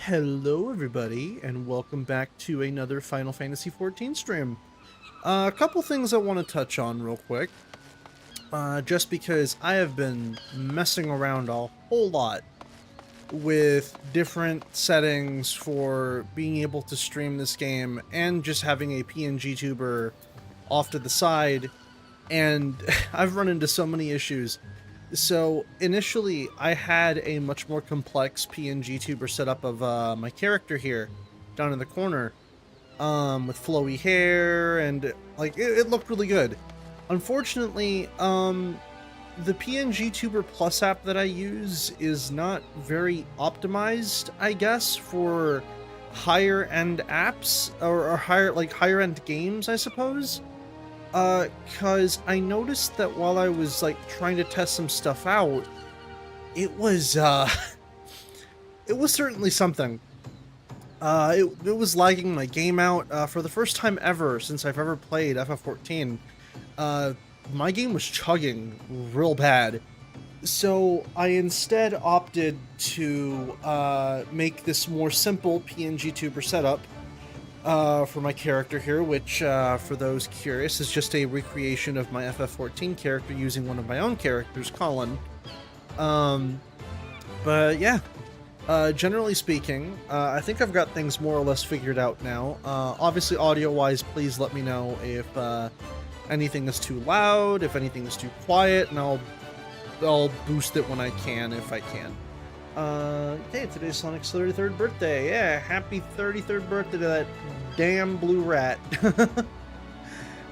Hello everybody, and welcome back to another Final Fantasy XIV stream. A couple things I want to touch on real quick, just because I have been messing around a whole lot with different settings for being able to stream this game, and just having a PNG tuber off to the side, and I've run into so many issues. So initially, I had a much more complex PNG tuber setup of my character here, down in the corner, with flowy hair, and like it looked really good. Unfortunately, the PNG Tuber Plus app that I use is not very optimized, I guess, for higher end apps or higher end games, I suppose. Cause I noticed that while I was like trying to test some stuff out, it was it was certainly something. It was lagging my game out for the first time ever since I've ever played FF14. My game was chugging real bad. So I instead opted to make this more simple PNG tuber setup for my character here, which, for those curious, is just a recreation of my FF14 character using one of my own characters, Colin. But yeah, generally speaking, I think I've got things more or less figured out now. Obviously, audio-wise, please let me know if anything is too loud, if anything is too quiet, and I'll boost it when I can, if I can. Hey, today's Sonic's 33rd birthday. Yeah, happy 33rd birthday to that damn blue rat.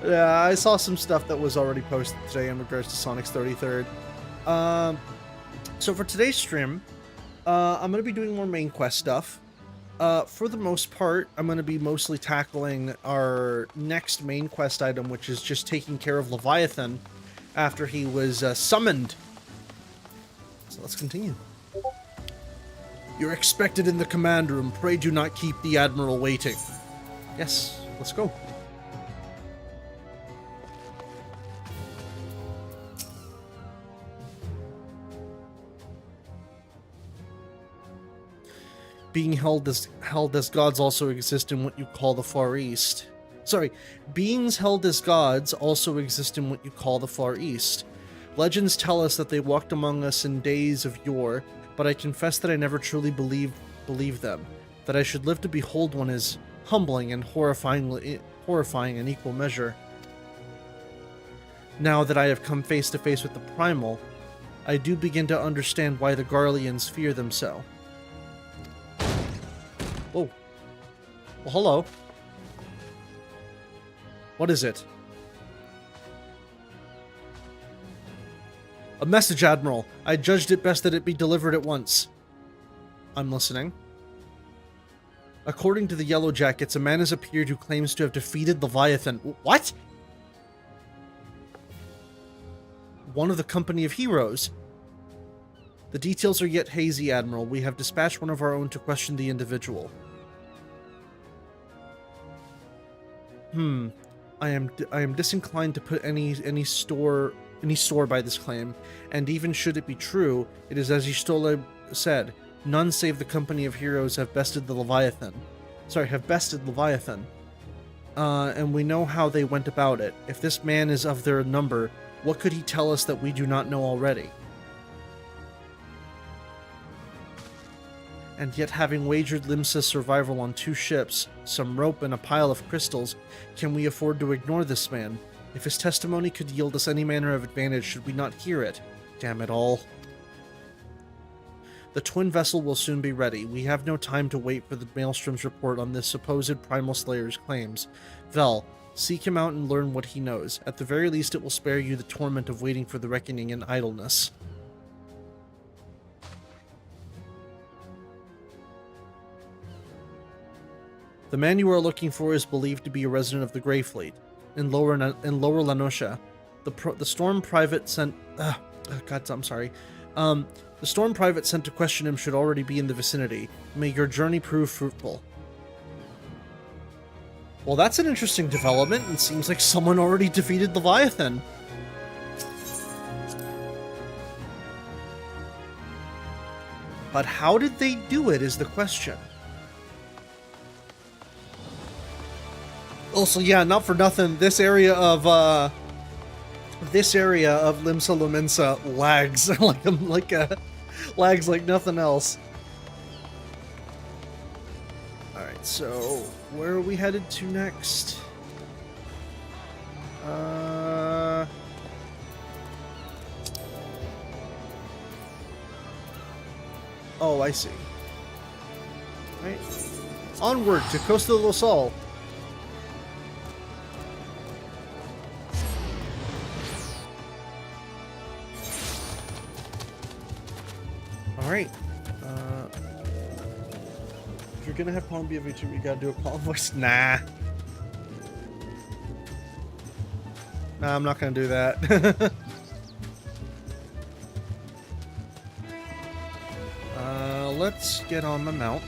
Yeah, I saw some stuff that was already posted today in regards to Sonic's 33rd. So for today's stream, I'm going to be doing more main quest stuff. For the most part, I'm going to be mostly tackling our next main quest item, which is just taking care of Leviathan after he was summoned. So let's continue. You're expected in the command room. Pray do not keep the Admiral waiting. Yes, let's go. Being held as gods also exist in what you call the Far East. Sorry, beings held as gods also exist in what you call the Far East. Legends tell us that they walked among us in days of yore, but I confess that I never truly believed them. That I should live to behold one is humbling and horrifying in equal measure. Now that I have come face to face with the Primal, I do begin to understand why the Garleans fear them so. Whoa. Well, hello. What is it? A message, Admiral. I judged it best that it be delivered at once. I'm listening. According to the Yellow Jackets, a man has appeared who claims to have defeated Leviathan. What? One of the company of heroes. The details are yet hazy, Admiral. We have dispatched one of our own to question the individual. I am disinclined to put any store by this claim, and even should it be true, it is as Y'shtola said, none save the company of heroes have bested Leviathan. And we know how they went about it. If this man is of their number, what could he tell us that we do not know already? And yet, having wagered Limsa's survival on 2 ships, some rope, and a pile of crystals, can we afford to ignore this man? If his testimony could yield us any manner of advantage, should we not hear it? Damn it all. The twin vessel will soon be ready. We have no time to wait for the Maelstrom's report on this supposed Primal Slayer's claims. Vel, seek him out and learn what he knows. At the very least, it will spare you the torment of waiting for the reckoning in idleness. The man you are looking for is believed to be a resident of the Grey Fleet, in Lower La Noscea. The Storm Private sent... The Storm Private sent to question him should already be in the vicinity. May your journey prove fruitful. Well, that's an interesting development. It seems like someone already defeated Leviathan. But how did they do it is the question. Also, yeah, not for nothing, this area of Limsa Lominsa lags lags like nothing else. Alright, so where are we headed to next? Oh, I see. Right. Onward to Costa del Sol. Alright. If you're gonna have Palm BFA2, you gotta do a calm voice. Nah. Nah, I'm not gonna do that. Let's get on the mount.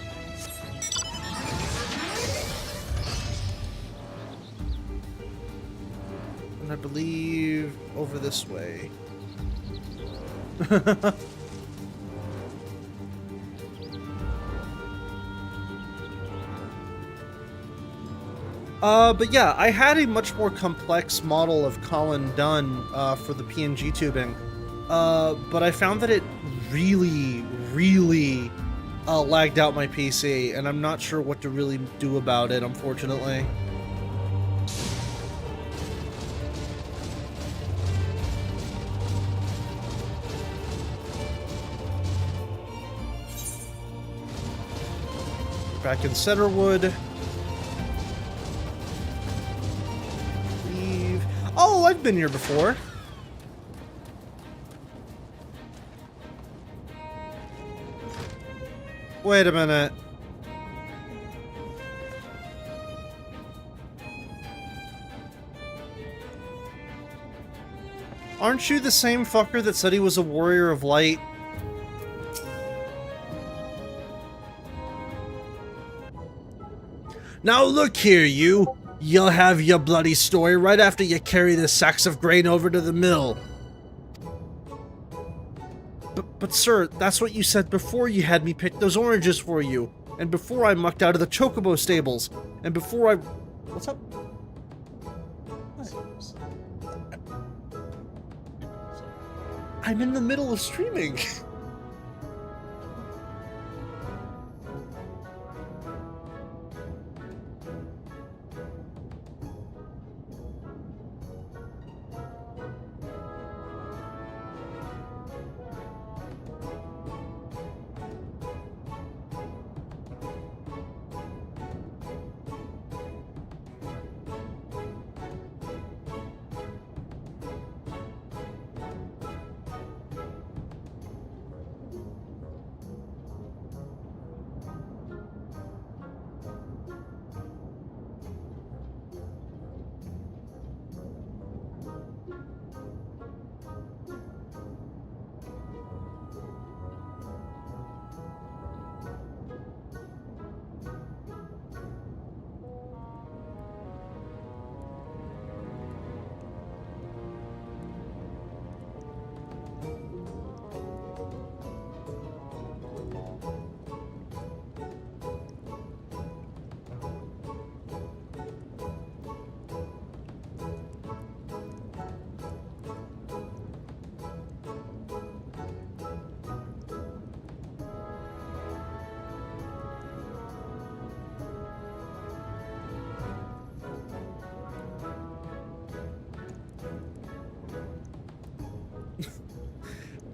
And I believe over this way. But yeah, I had a much more complex model of Colin done, for the PNG tubing. But I found that it really lagged out my PC, and I'm not sure what to really do about it, unfortunately. Back in Cedarwood. Oh, I've been here before. Wait a minute. Aren't you the same fucker that said he was a warrior of light? Now look here, you. You'll have your bloody story right after you carry the sacks of grain over to the mill. But sir, that's what you said before you had me pick those oranges for you. And before I mucked out of the chocobo stables. And before I... What's up? What? I'm in the middle of streaming.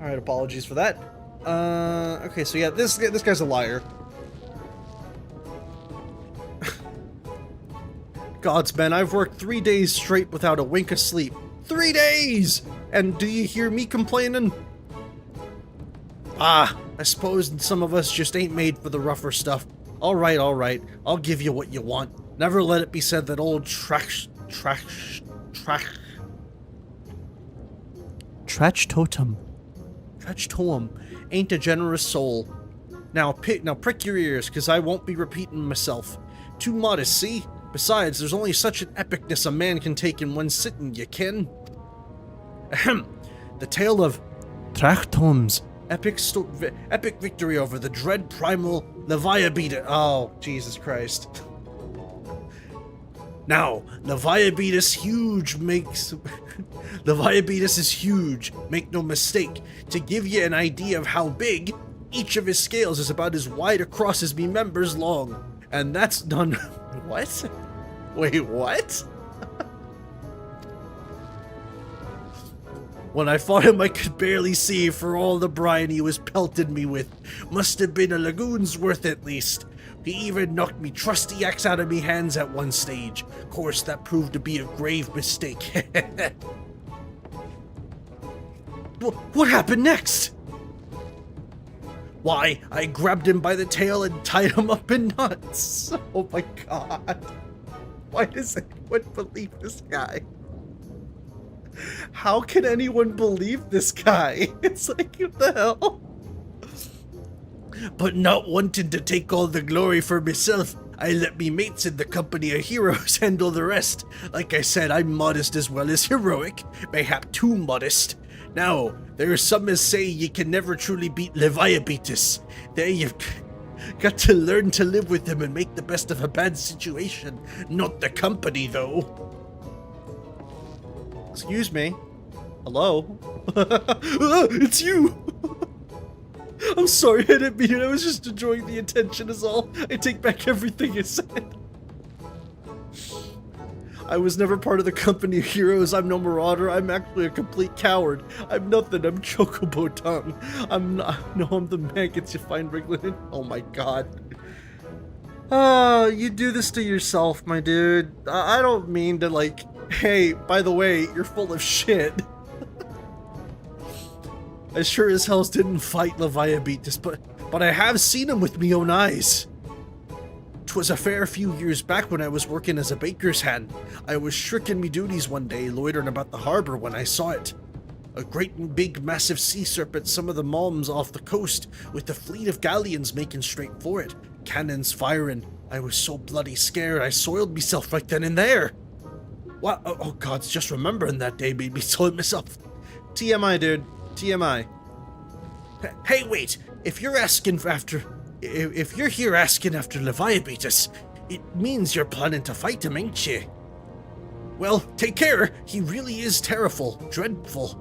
Alright, apologies for that. Okay, so yeah, this guy's a liar. Gods, man, I've worked 3 days straight without a wink of sleep. 3 days! And do you hear me complaining? Ah, I suppose some of us just ain't made for the rougher stuff. Alright, I'll give you what you want. Never let it be said that old Trach Totem ain't a generous soul. Now prick your ears, cause I won't be repeating myself. Too modest, see? Besides, there's only such an epicness a man can take in one sitting, you ken? Ahem. The tale of Trachtom's epic victory over the dread primal Leviabetus. Oh, Jesus Christ. Now, Leviabetus is huge, make no mistake. To give you an idea of how big, each of his scales is about as wide across as me members long. And that's done... What? Wait, what? When I fought him, I could barely see for all the brine he was pelting me with. Must have been a lagoon's worth at least. He even knocked me trusty axe out of me hands at one stage. Course, that proved to be a grave mistake. What happened next? Why, I grabbed him by the tail and tied him up in knots. Oh my god. Why does anyone believe this guy? How can anyone believe this guy? It's like, what the hell? But not wanting to take all the glory for myself, I let me mates in the company of heroes handle the rest. Like I said, I'm modest as well as heroic, mayhap too modest. Now, there are some as say you can never truly beat Leviabetus. There you've got to learn to live with him and make the best of a bad situation. Not the company, though. Excuse me. Hello? It's you! I'm sorry, I didn't mean it. I was just enjoying the attention is all. I take back everything I said. I was never part of the company of heroes. I'm no marauder. I'm actually a complete coward. I'm nothing. I'm Chocobo Tongue. I'm not. No, I'm the maggots you find wriggling. Oh my god. You do this to yourself, my dude. I don't mean to, like, hey, by the way, you're full of shit. I sure as hell didn't fight Leviabetus, but I have seen him with me own eyes. 'Twas a fair few years back when I was working as a baker's hand. I was shirking me duties one day, loitering about the harbor when I saw it. A great and big massive sea serpent, some of the malms off the coast, with a fleet of galleons making straight for it. Cannons firing. I was so bloody scared I soiled myself right then and there. What? Oh gods, just remembering that day made me soil myself. TMI, dude. TMI. Hey, wait! If you're here asking after Leviabetus, it means you're planning to fight him, ain't you? Well, take care. He really is terrible, dreadful.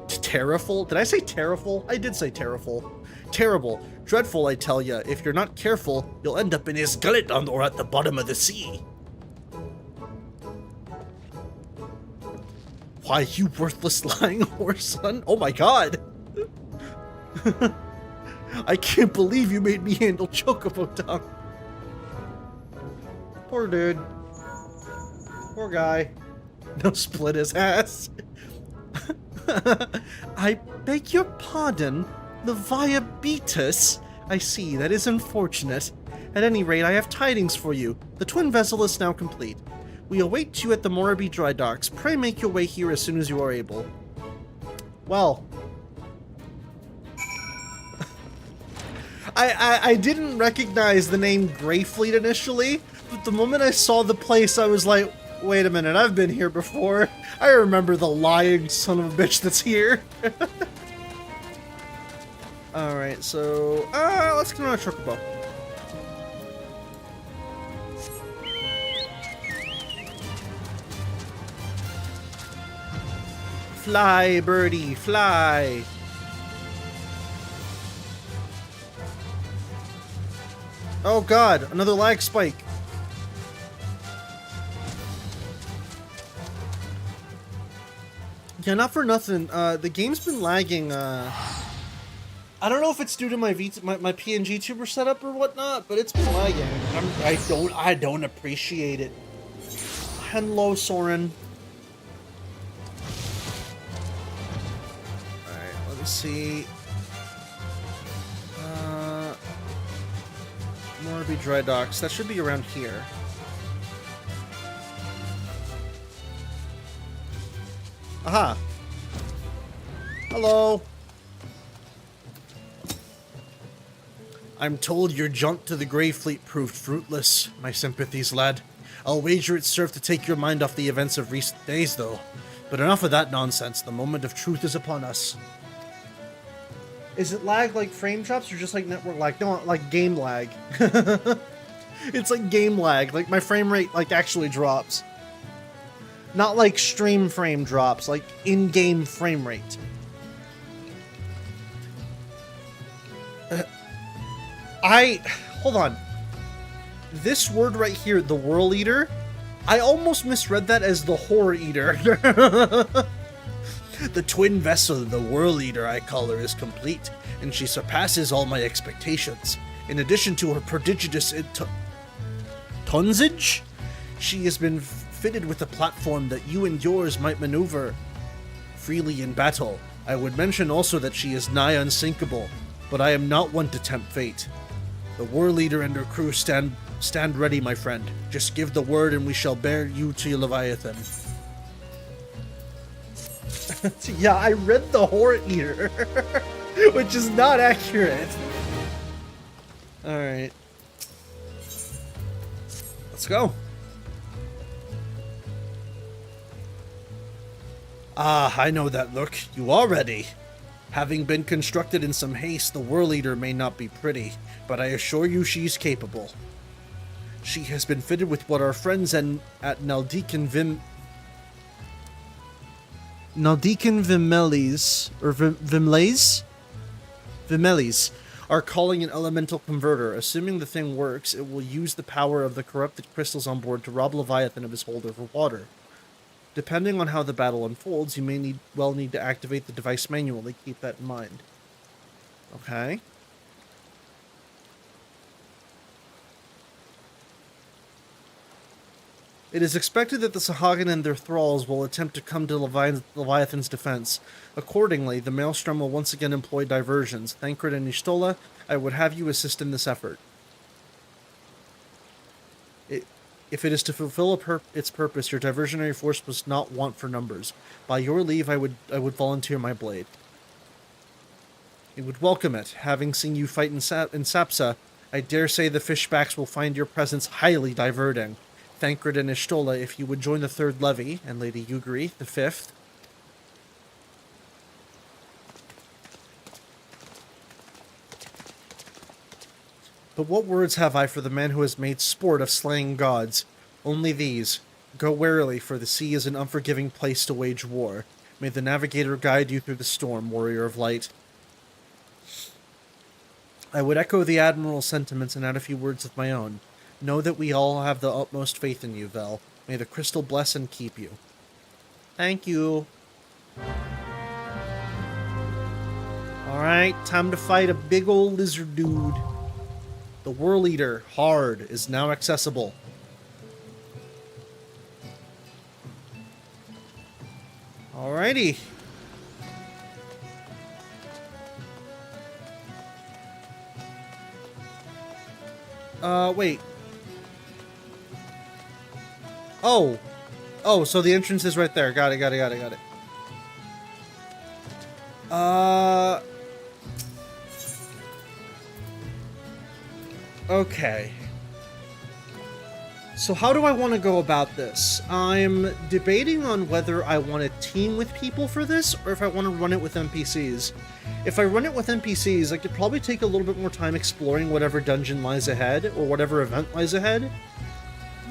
Terrible? Did I say terrible? I did say terrible. Terrible, dreadful, I tell ya. If you're not careful, you'll end up in his gullet or at the bottom of the sea. Why, you worthless lying horse, son? Oh my god! I can't believe you made me handle Chocobo Tongue. Poor dude. Poor guy. No, split his ass. I beg your pardon, Leviabetus? I see, that is unfortunate. At any rate, I have tidings for you. The twin vessel is now complete. We await you at the Moraby dry docks. Pray make your way here as soon as you are able. Well, I didn't recognize the name Greyfleet initially, but the moment I saw the place, I was like, wait a minute, I've been here before. I remember the lying son of a bitch that's here. Alright, so, let's get on a Chocobo. Fly, birdie, fly! Oh god, another lag spike. Yeah, not for nothing. The game's been lagging, I don't know if it's due to my my PNG tuber setup or whatnot, but it's been lagging. I don't appreciate it. Hello, Soren. All right, let me see. Morby Dry Docks. That should be around here. Aha. Hello. I'm told your jaunt to the Grey Fleet proved fruitless. My sympathies, lad. I'll wager it served to take your mind off the events of recent days, though. But enough of that nonsense. The moment of truth is upon us. Is it lag like frame drops or just like network lag? No, like game lag. It's like game lag. Like my frame rate like actually drops. Not like stream frame drops, like in-game frame rate. Hold on. This word right here, the Whirl Eater, I almost misread that as the Horror Eater. The twin vessel, the Whirl Eater, I call her, is complete, and she surpasses all my expectations. In addition to her prodigious tonnage, she has been fitted with a platform that you and yours might maneuver freely in battle. I would mention also that she is nigh unsinkable, but I am not one to tempt fate. The Whirl Leader and her crew stand ready, my friend. Just give the word and we shall bear you to Leviathan. Yeah, I read the Horror Eater, which is not accurate. Alright. Let's go. Ah, I know that look. You are ready. Having been constructed in some haste, the Whirl Eater may not be pretty, but I assure you she's capable. She has been fitted with what our friends at Naldecan Vimeles, or Vimeles, are calling an elemental converter. Assuming the thing works, it will use the power of the corrupted crystals on board to rob Leviathan of his hold over water. Depending on how the battle unfolds, you may need to activate the device manually. Keep that in mind. Okay. It is expected that the Sahagin and their thralls will attempt to come to Leviathan's defense. Accordingly, the Maelstrom will once again employ diversions. Thancred and Ishtola, I would have you assist in this effort. If it is to fulfill its purpose, your diversionary force must not want for numbers. By your leave, I would volunteer my blade. It would welcome it. Having seen you fight in Sapsa, I dare say the fishbacks will find your presence highly diverting. Thancred and Ishtola, if you would join the third levy, and Lady Yugri, the fifth. But what words have I for the man who has made sport of slaying gods? Only these. Go warily, for the sea is an unforgiving place to wage war. May the navigator guide you through the storm, warrior of light. I would echo the Admiral's sentiments and add a few words of my own. Know that we all have the utmost faith in you, Vel. May the crystal bless and keep you. Thank you. Alright, time to fight a big old lizard dude. The Whirl Eater, hard, is now accessible. Alrighty. Wait. Oh, so the entrance is right there. Got it. Okay. So how do I want to go about this? I'm debating on whether I want to team with people for this, or if I want to run it with NPCs. If I run it with NPCs, I could probably take a little bit more time exploring whatever dungeon lies ahead, or whatever event lies ahead.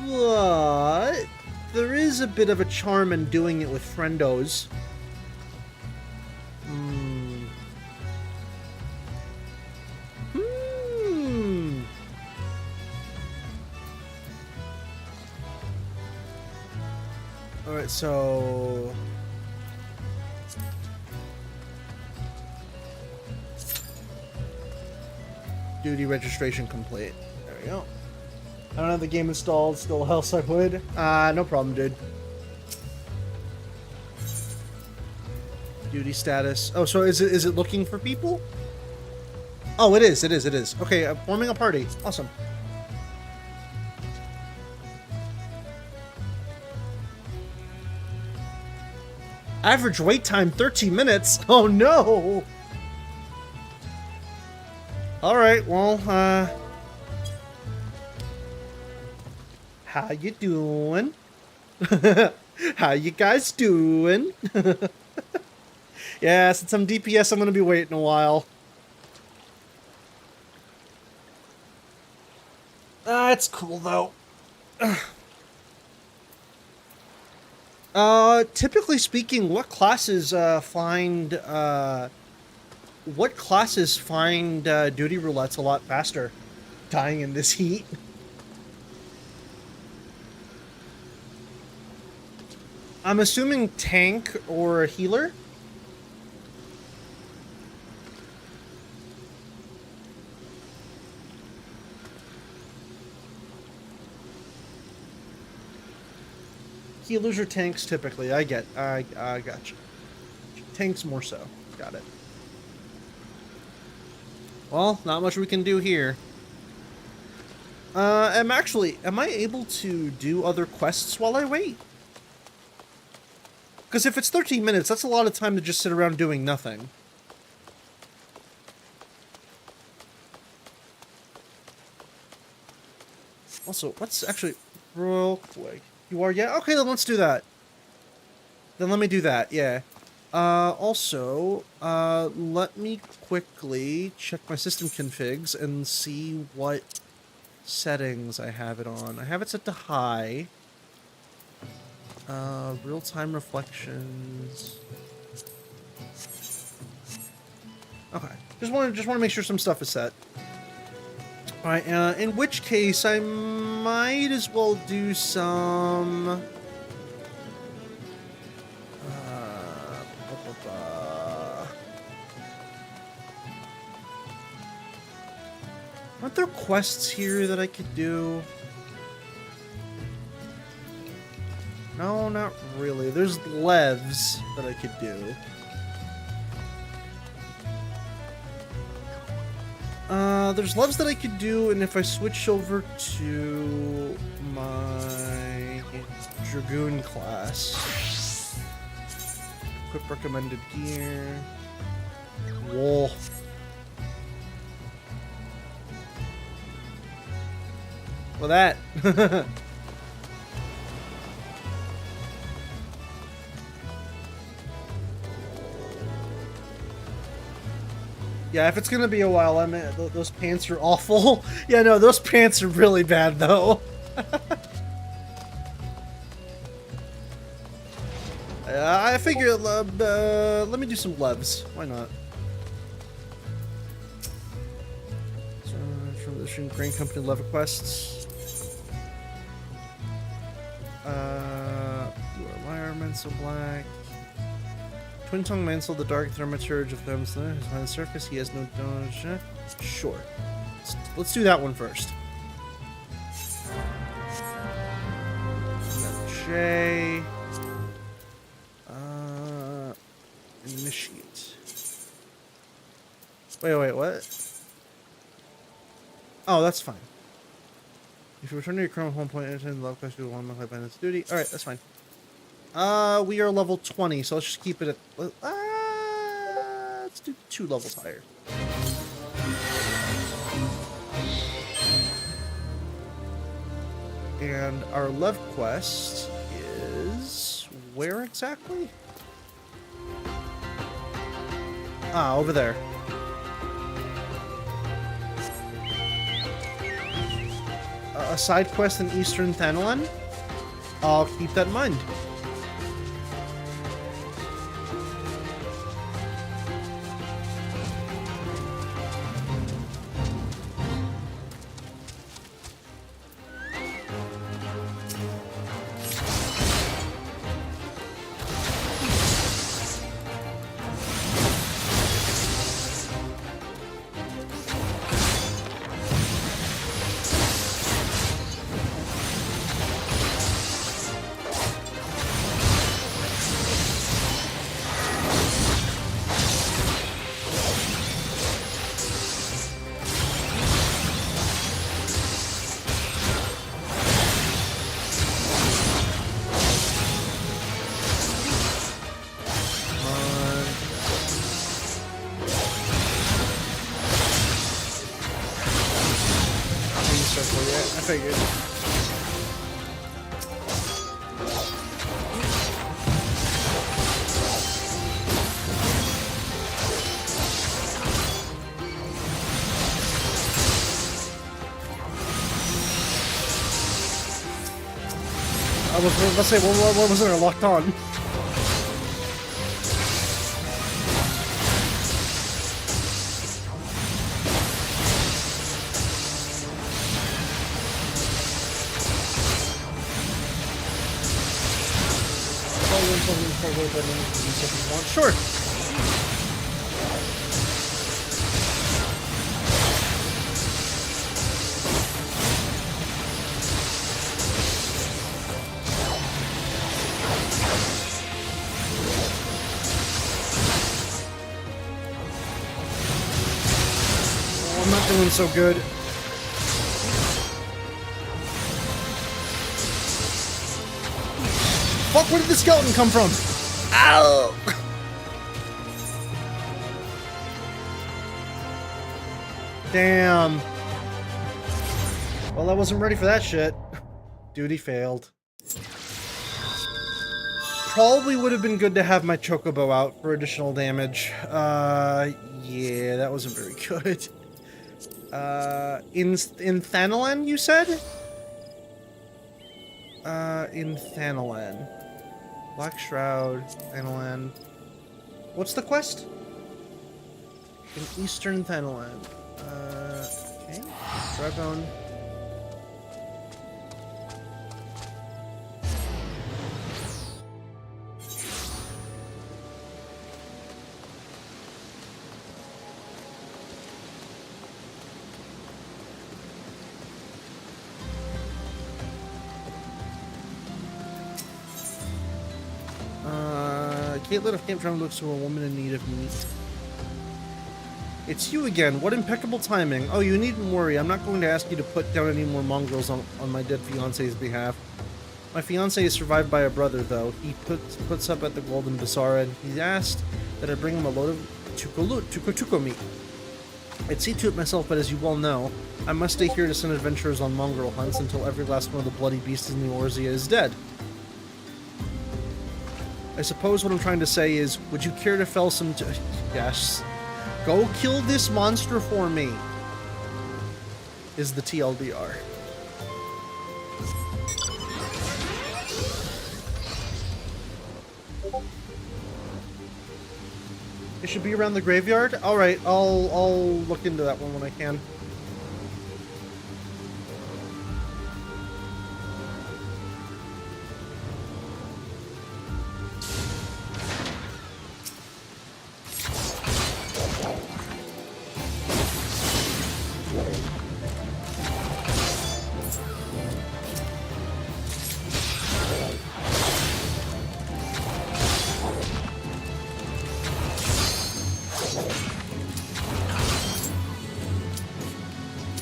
But there is a bit of a charm in doing it with friendos. Alright, so... Duty registration complete. There we go. I don't have the game installed, still else I would. No problem, dude. Duty status. Oh, so is it looking for people? Oh, it is. Okay, I'm forming a party. Awesome. Average wait time 13 minutes. Oh no. All right, well, how you doing? How you guys doing? Yeah, since I'm DPS, I'm gonna be waiting a while. It's cool though. Typically speaking, what classes find duty roulettes a lot faster? Dying in this heat. I'm assuming tank or healer. Healers or tanks typically. I gotcha. Tanks more so. Got it. Well, not much we can do here. Am I able to do other quests while I wait? Because if it's 13 minutes, that's a lot of time to just sit around doing nothing. Also, let's actually, real quick. You are? Yeah? Okay, then let's do that. Then let me do that, yeah. Also, let me quickly check my system configs and see what settings I have it on. I have it set to high. Real-time reflections. Okay. Just want to make sure some stuff is set. Alright, in which case I might as well do some... Aren't there quests here that I could do? No, not really. There's levs that I could do. There's levs that I could do, and if I switch over to my Dragoon class, equip recommended gear, wool. Well, that. Yeah, if it's gonna be a while, I mean, those pants are awful. Yeah, no, those pants are really bad, though. I figure, let me do some levs. Why not? So, from the Shroom Grain Company level quests. You are Liar, Mental Black. Twin Tongue Mansell, the Dark Thaumaturge of them on the surface. He has no dodge. Sure. Let's do that one first. J. Initiate. Wait, what? Oh, that's fine. If you return to your current home point, enter the love quest, you will want to play by duty. Alright, that's fine. We are level 20, so let's just keep it at... let's do 2 levels higher. And our Lev quest is... where exactly? Ah, over there. A side quest in Eastern Thanalan? I'll keep that in mind. I figured. I was going to say, what was there locked on? Sure. Oh, I'm not doing so good. Fuck, where did the skeleton come from? Ow! Damn. Well, I wasn't ready for that shit. Duty failed. Probably would have been good to have my chocobo out for additional damage. Yeah, that wasn't very good. In Thanalan, you said? In Thanalan. Black Shroud, Thanalan. What's the quest? In Eastern Thanalan. Okay. Dragon. Caitlin of Camp Drum looks to a woman in need of meat. It's you again. What impeccable timing. Oh, you needn't worry. I'm not going to ask you to put down any more mongrels on my dead fiance's behalf. My fiance is survived by a brother, though. He puts up at the Golden Bazaar, and he's asked that I bring him a load of tuko meat. I'd see to it myself, but as you well know, I must stay here to send adventurers on mongrel hunts until every last one of the bloody beasts in the Orzia is dead. I suppose what I'm trying to say is, would you care to fell some yes. Go kill this monster for me, is the TLDR. It should be around the graveyard? Alright, I'll look into that one when I can.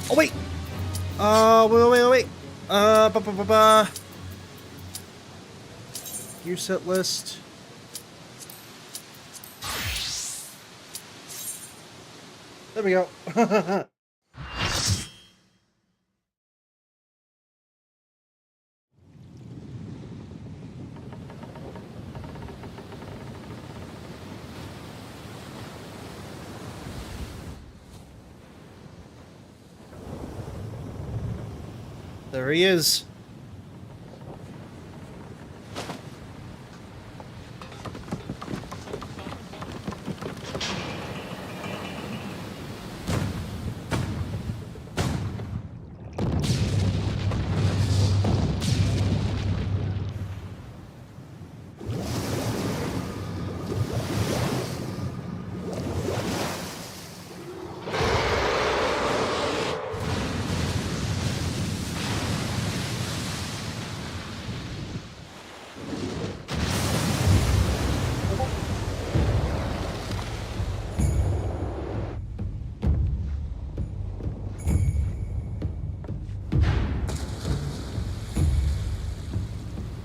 Oh, wait! Wait. Gear set list. There we go. There he is.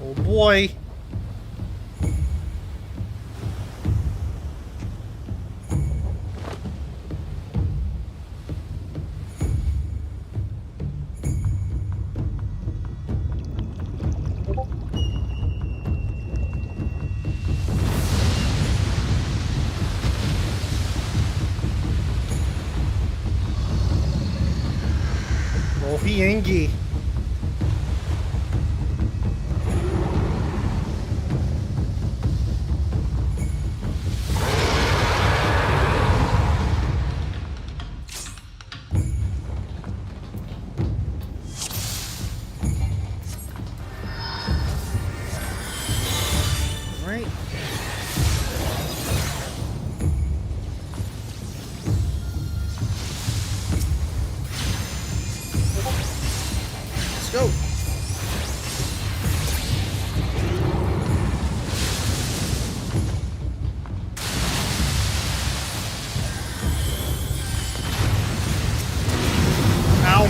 Oh boy. Angie Angie. Right. Let's go. Ow.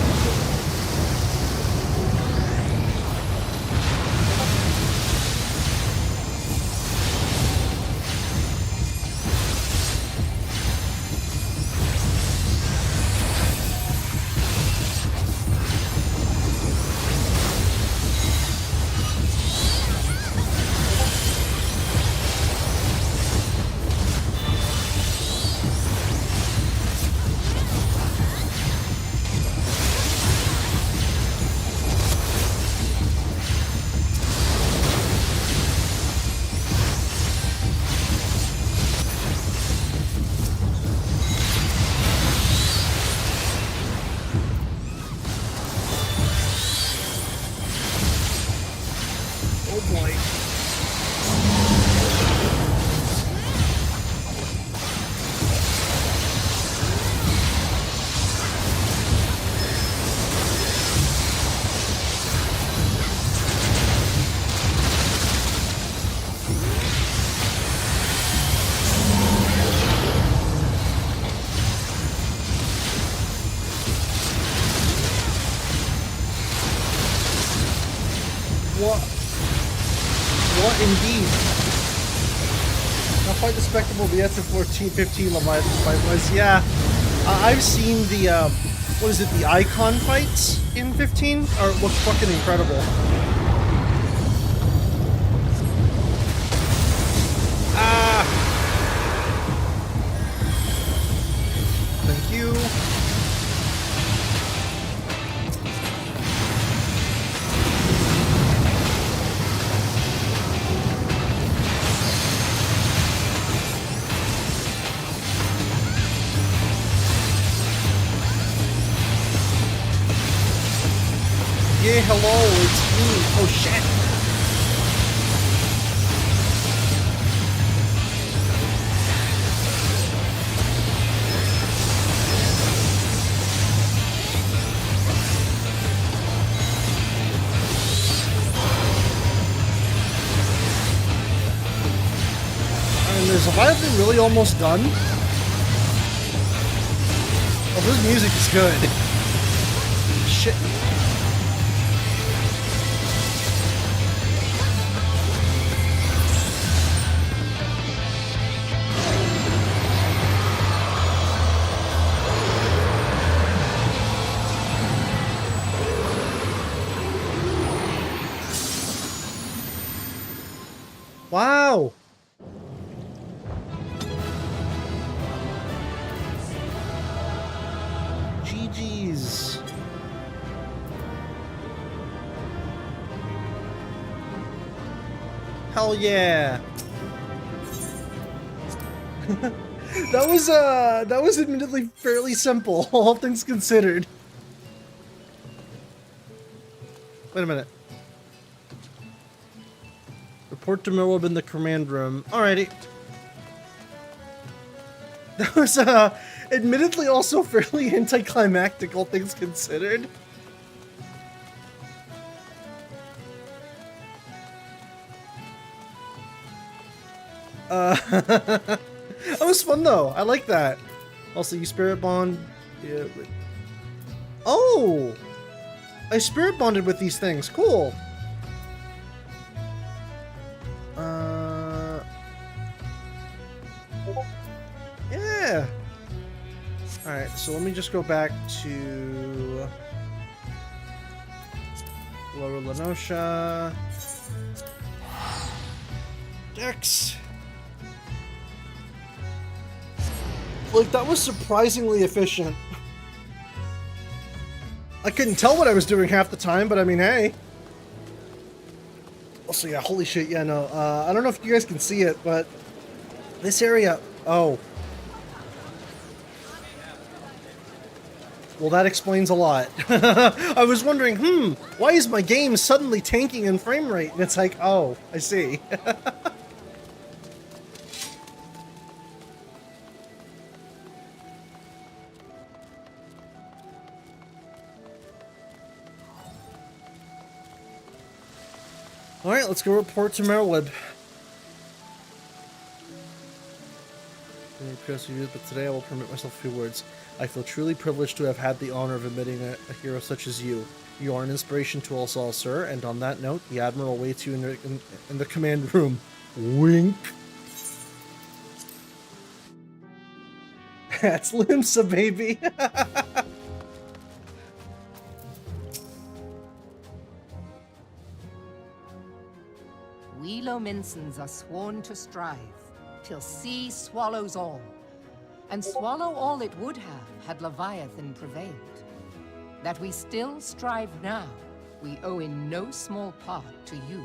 Oh boy. What? What indeed? Not quite the spectacle the answer 15 Leviathan fight was. Yeah, I've seen the what is it? The icon fights in 15 are look fucking incredible. Ah! Thank you. Yeah, hello, it's me. Oh shit. And is Leviathan really almost done? Oh, this music is good. Shit. Wow. GG's. Hell yeah. That was admittedly fairly simple, all things considered. Wait a minute. Report to Moab in the command room. Alrighty. That was admittedly also fairly anticlimactic, all things considered. That was fun though. I like that. Also, you spirit bond. Yeah. Oh, I spirit bonded with these things. Cool. Yeah. All right. So let me just go back to Lower Lenosha. Dex. Like, that was surprisingly efficient. I couldn't tell what I was doing half the time, but I mean, hey. Also, yeah, holy shit, yeah, no. I don't know if you guys can see it, but this area... Oh. Well, that explains a lot. I was wondering, why is my game suddenly tanking in frame rate? And it's like, oh, I see. Alright, let's go report to Merlid. But today I will permit myself a few words. I feel truly privileged to have had the honor of admitting a hero such as you. You are an inspiration to us all, sir, and on that note, the Admiral awaits you in the command room. Wink. That's Limsa, baby! We Lominsons are sworn to strive, till sea swallows all. And swallow all it would have, had Leviathan prevailed. That we still strive now, we owe in no small part to you.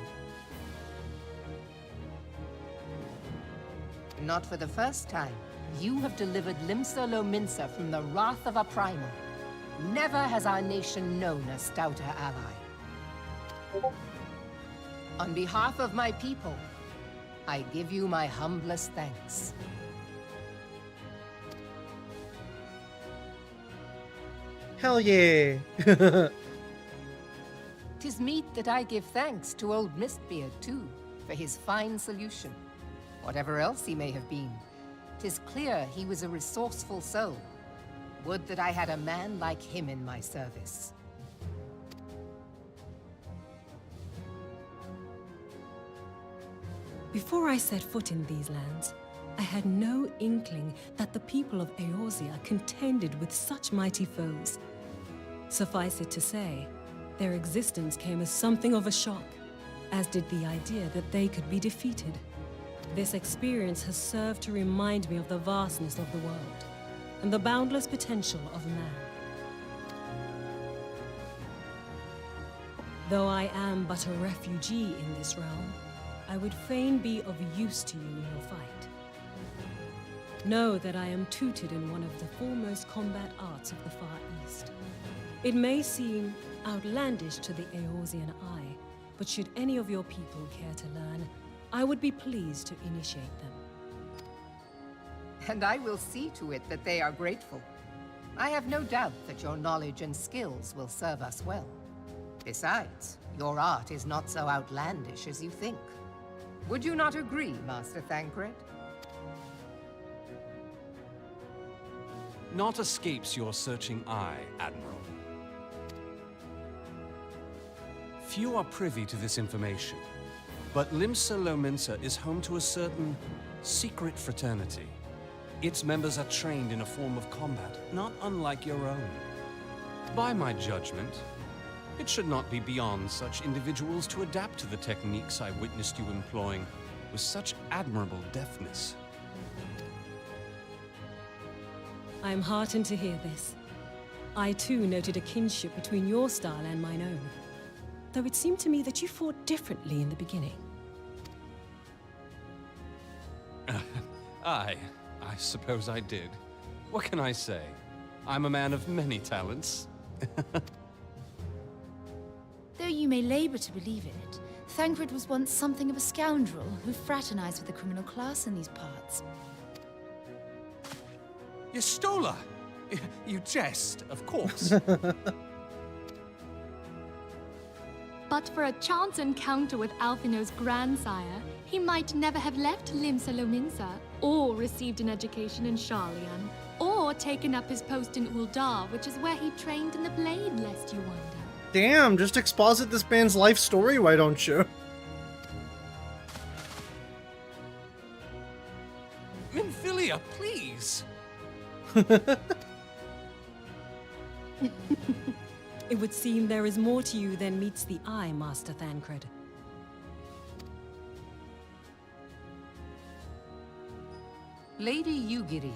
Not for the first time, you have delivered Limsa Lominsa from the wrath of a primal. Never has our nation known a stouter ally. On behalf of my people, I give you my humblest thanks. Hell yeah! 'Tis meet that I give thanks to old Mistbeard, too, for his fine solution. Whatever else he may have been, 'tis clear he was a resourceful soul. Would that I had a man like him in my service. Before I set foot in these lands, I had no inkling that the people of Eorzea contended with such mighty foes. Suffice it to say, their existence came as something of a shock, as did the idea that they could be defeated. This experience has served to remind me of the vastness of the world, and the boundless potential of man. Though I am but a refugee in this realm, I would fain be of use to you in your fight. Know that I am tutored in one of the foremost combat arts of the Far East. It may seem outlandish to the Eorzean eye, but should any of your people care to learn, I would be pleased to initiate them. And I will see to it that they are grateful. I have no doubt that your knowledge and skills will serve us well. Besides, your art is not so outlandish as you think. Would you not agree, Master Thancred? Naught escapes your searching eye, Admiral. Few are privy to this information, but Limsa Lominsa is home to a certain secret fraternity. Its members are trained in a form of combat not unlike your own. By my judgment, it should not be beyond such individuals to adapt to the techniques I witnessed you employing with such admirable deftness. I am heartened to hear this. I too noted a kinship between your style and mine own, though it seemed to me that you fought differently in the beginning. I suppose I did. What can I say? I'm a man of many talents. Though you may labor to believe in it, Thancred was once something of a scoundrel who fraternized with the criminal class in these parts. Yestola! You jest, of course. But for a chance encounter with Alphino's grandsire, he might never have left Limsa Lominsa, or received an education in Sharlayan, or taken up his post in Uldar, which is where he trained in the blade, lest you wonder. Damn, just exposit this man's life story, why don't you? Minfilia, please! It would seem there is more to you than meets the eye, Master Thancred. Lady Yugiri,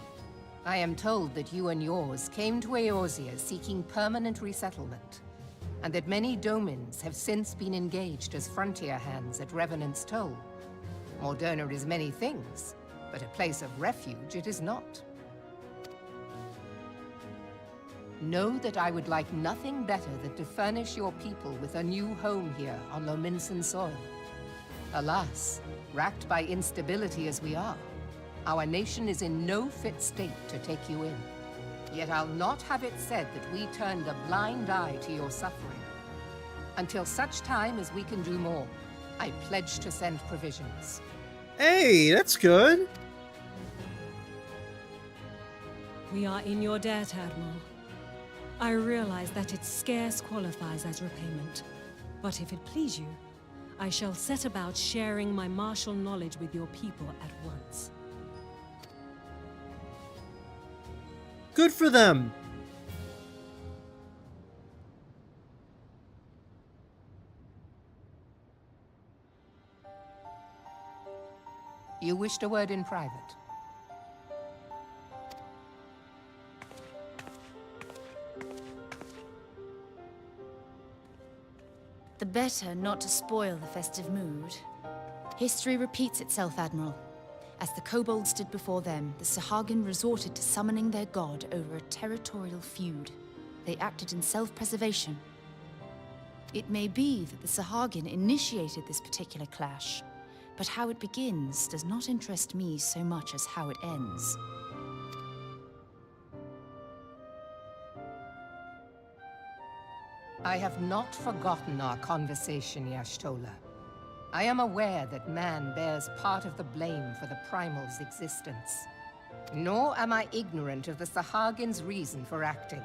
I am told that you and yours came to Eorzea seeking permanent resettlement, and that many domins have since been engaged as frontier hands at Revenant's Toll. Morderna is many things, but a place of refuge it is not. Know that I would like nothing better than to furnish your people with a new home here on Lominsan soil. Alas, racked by instability as we are, our nation is in no fit state to take you in. Yet I'll not have it said that we turned a blind eye to your suffering. Until such time as we can do more, I pledge to send provisions. Hey, that's good. We are in your debt, Admiral. I realize that it scarce qualifies as repayment. But if it please you, I shall set about sharing my martial knowledge with your people at once. Good for them. You wished a word in private. The better not to spoil the festive mood. History repeats itself, Admiral. As the kobolds did before them, the Sahagin resorted to summoning their god over a territorial feud. They acted in self-preservation. It may be that the Sahagin initiated this particular clash, but how it begins does not interest me so much as how it ends. I have not forgotten our conversation, Y'ashtola. I am aware that man bears part of the blame for the Primal's existence. Nor am I ignorant of the Sahagin's reason for acting.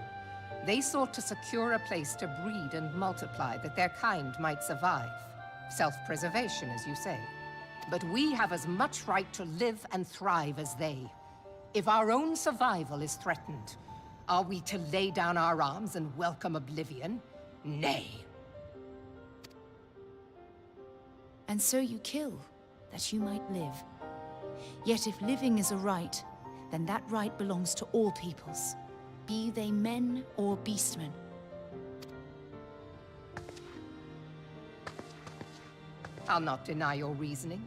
They sought to secure a place to breed and multiply that their kind might survive. Self-preservation, as you say. But we have as much right to live and thrive as they. If our own survival is threatened, are we to lay down our arms and welcome oblivion? Nay. And so you kill, that you might live. Yet if living is a right, then that right belongs to all peoples, be they men or beastmen. I'll not deny your reasoning.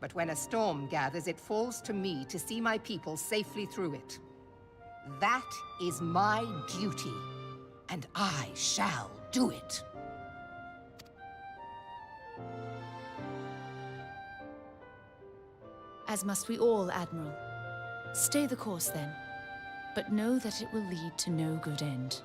But when a storm gathers, it falls to me to see my people safely through it. That is my duty, and I shall do it. As must we all, Admiral. Stay the course then, but know that it will lead to no good end.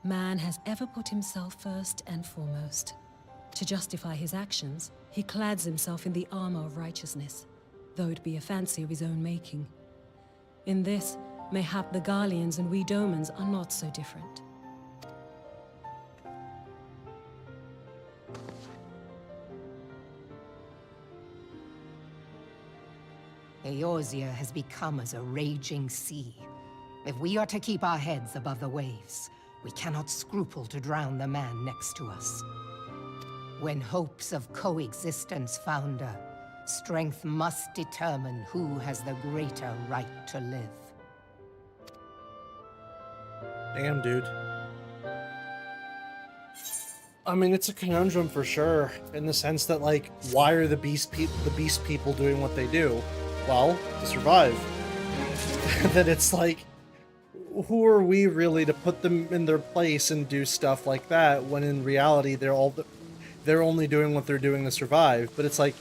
Man has ever put himself first and foremost. To justify his actions, he clads himself in the armor of righteousness, though it be a fancy of his own making. In this, mayhap the Garleans and we Domans are not so different. Eorzea has become as a raging sea. If we are to keep our heads above the waves, we cannot scruple to drown the man next to us. When hopes of coexistence founder, strength must determine who has the greater right to live. Damn, dude. I mean, it's a conundrum for sure, in the sense that, like, why are the beast people doing what they do? Well, to survive. That it's like, who are we really to put them in their place and do stuff like that, when in reality they're only doing what they're doing to survive. But it's like,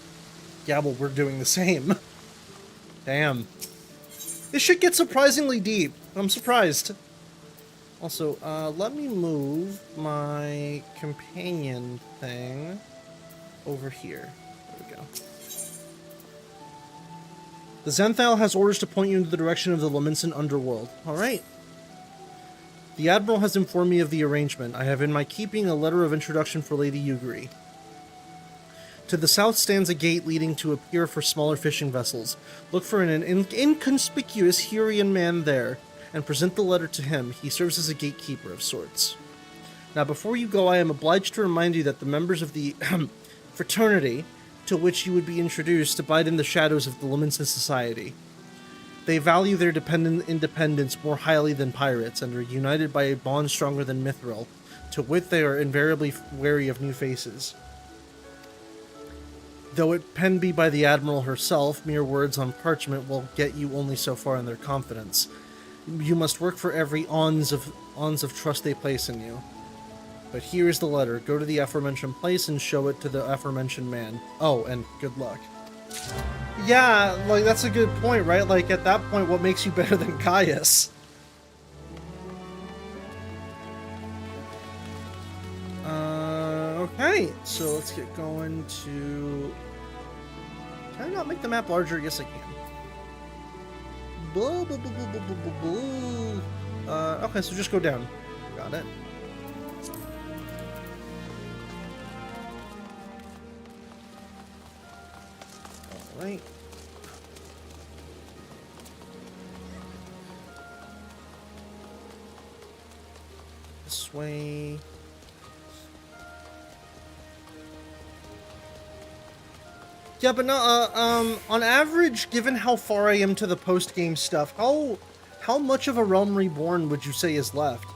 yeah, well, we're doing the same. Damn. This shit gets surprisingly deep. I'm surprised. Also, let me move my companion thing over here. There we go. The Zenthal has orders to point you into the direction of the Lominsan underworld. Alright. The Admiral has informed me of the arrangement. I have in my keeping a letter of introduction for Lady Yugri. To the south stands a gate leading to a pier for smaller fishing vessels. Look for an inconspicuous Hurian man there. and present the letter to him. He serves as a gatekeeper of sorts. Now, before you go, I am obliged to remind you that the members of the fraternity to which you would be introduced abide in the shadows of the Lumensis Society. They value their independence more highly than pirates, and are united by a bond stronger than mithril. To wit, they are invariably wary of new faces. Though it penned be by the Admiral herself, mere words on parchment will get you only so far in their confidence. You must work for every ons of trust they place in you. But here is the letter. Go to the aforementioned place and show it to the aforementioned man. Oh, and good luck. Yeah, like, that's a good point, right? Like, at that point, what makes you better than Caius? Okay, so let's get going to... Can I not make the map larger? Yes, I can. Blah, blah, blah, blah, blah, blah, blah. Okay, so just go down. Got it. Alright. This way. Yeah, but no, on average, given how far I am to the post-game stuff, how much of A Realm Reborn would you say is left?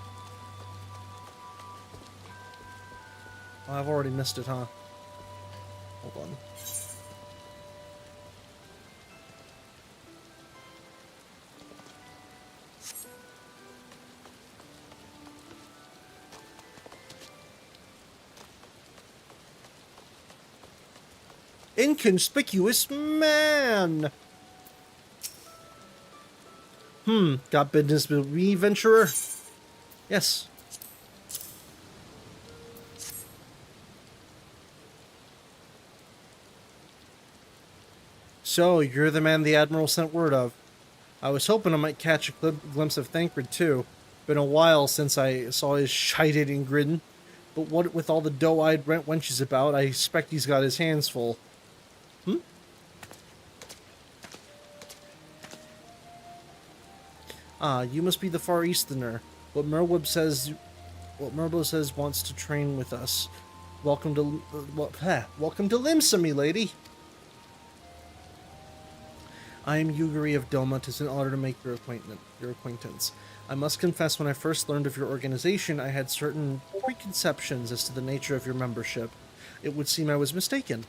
Oh, I've already missed it, huh? Hold on. Inconspicuous man! Got business with me, venturer? Yes. So, you're the man the Admiral sent word of. I was hoping I might catch a glimpse of Thancred, too. Been a while since I saw his shited and grin. But what with all the doe-eyed rent wenches about, I expect he's got his hands full. Ah, you must be the Far Easterner. What Merweb says wants to train with us. Welcome to Limsa, me lady. I am Yuguri of Doma. 'Tis an honor to make your acquaintance. I must confess, when I first learned of your organization, I had certain preconceptions as to the nature of your membership. It would seem I was mistaken.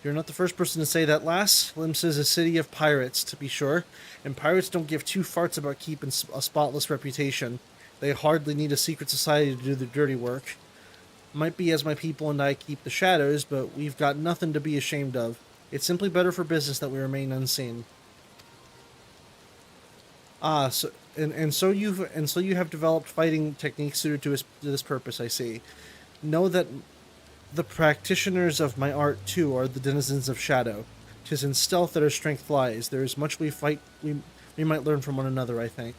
You're not the first person to say that, lass. Limsa is a city of pirates, to be sure, and pirates don't give two farts about keeping a spotless reputation. They hardly need a secret society to do the dirty work. Might be as my people and I keep the shadows, but we've got nothing to be ashamed of. It's simply better for business that we remain unseen. Ah, so you have developed fighting techniques suited to this purpose, I see. Know that the practitioners of my art, too, are the denizens of shadow. 'Tis in stealth that our strength lies. There is much we might learn from one another, I think.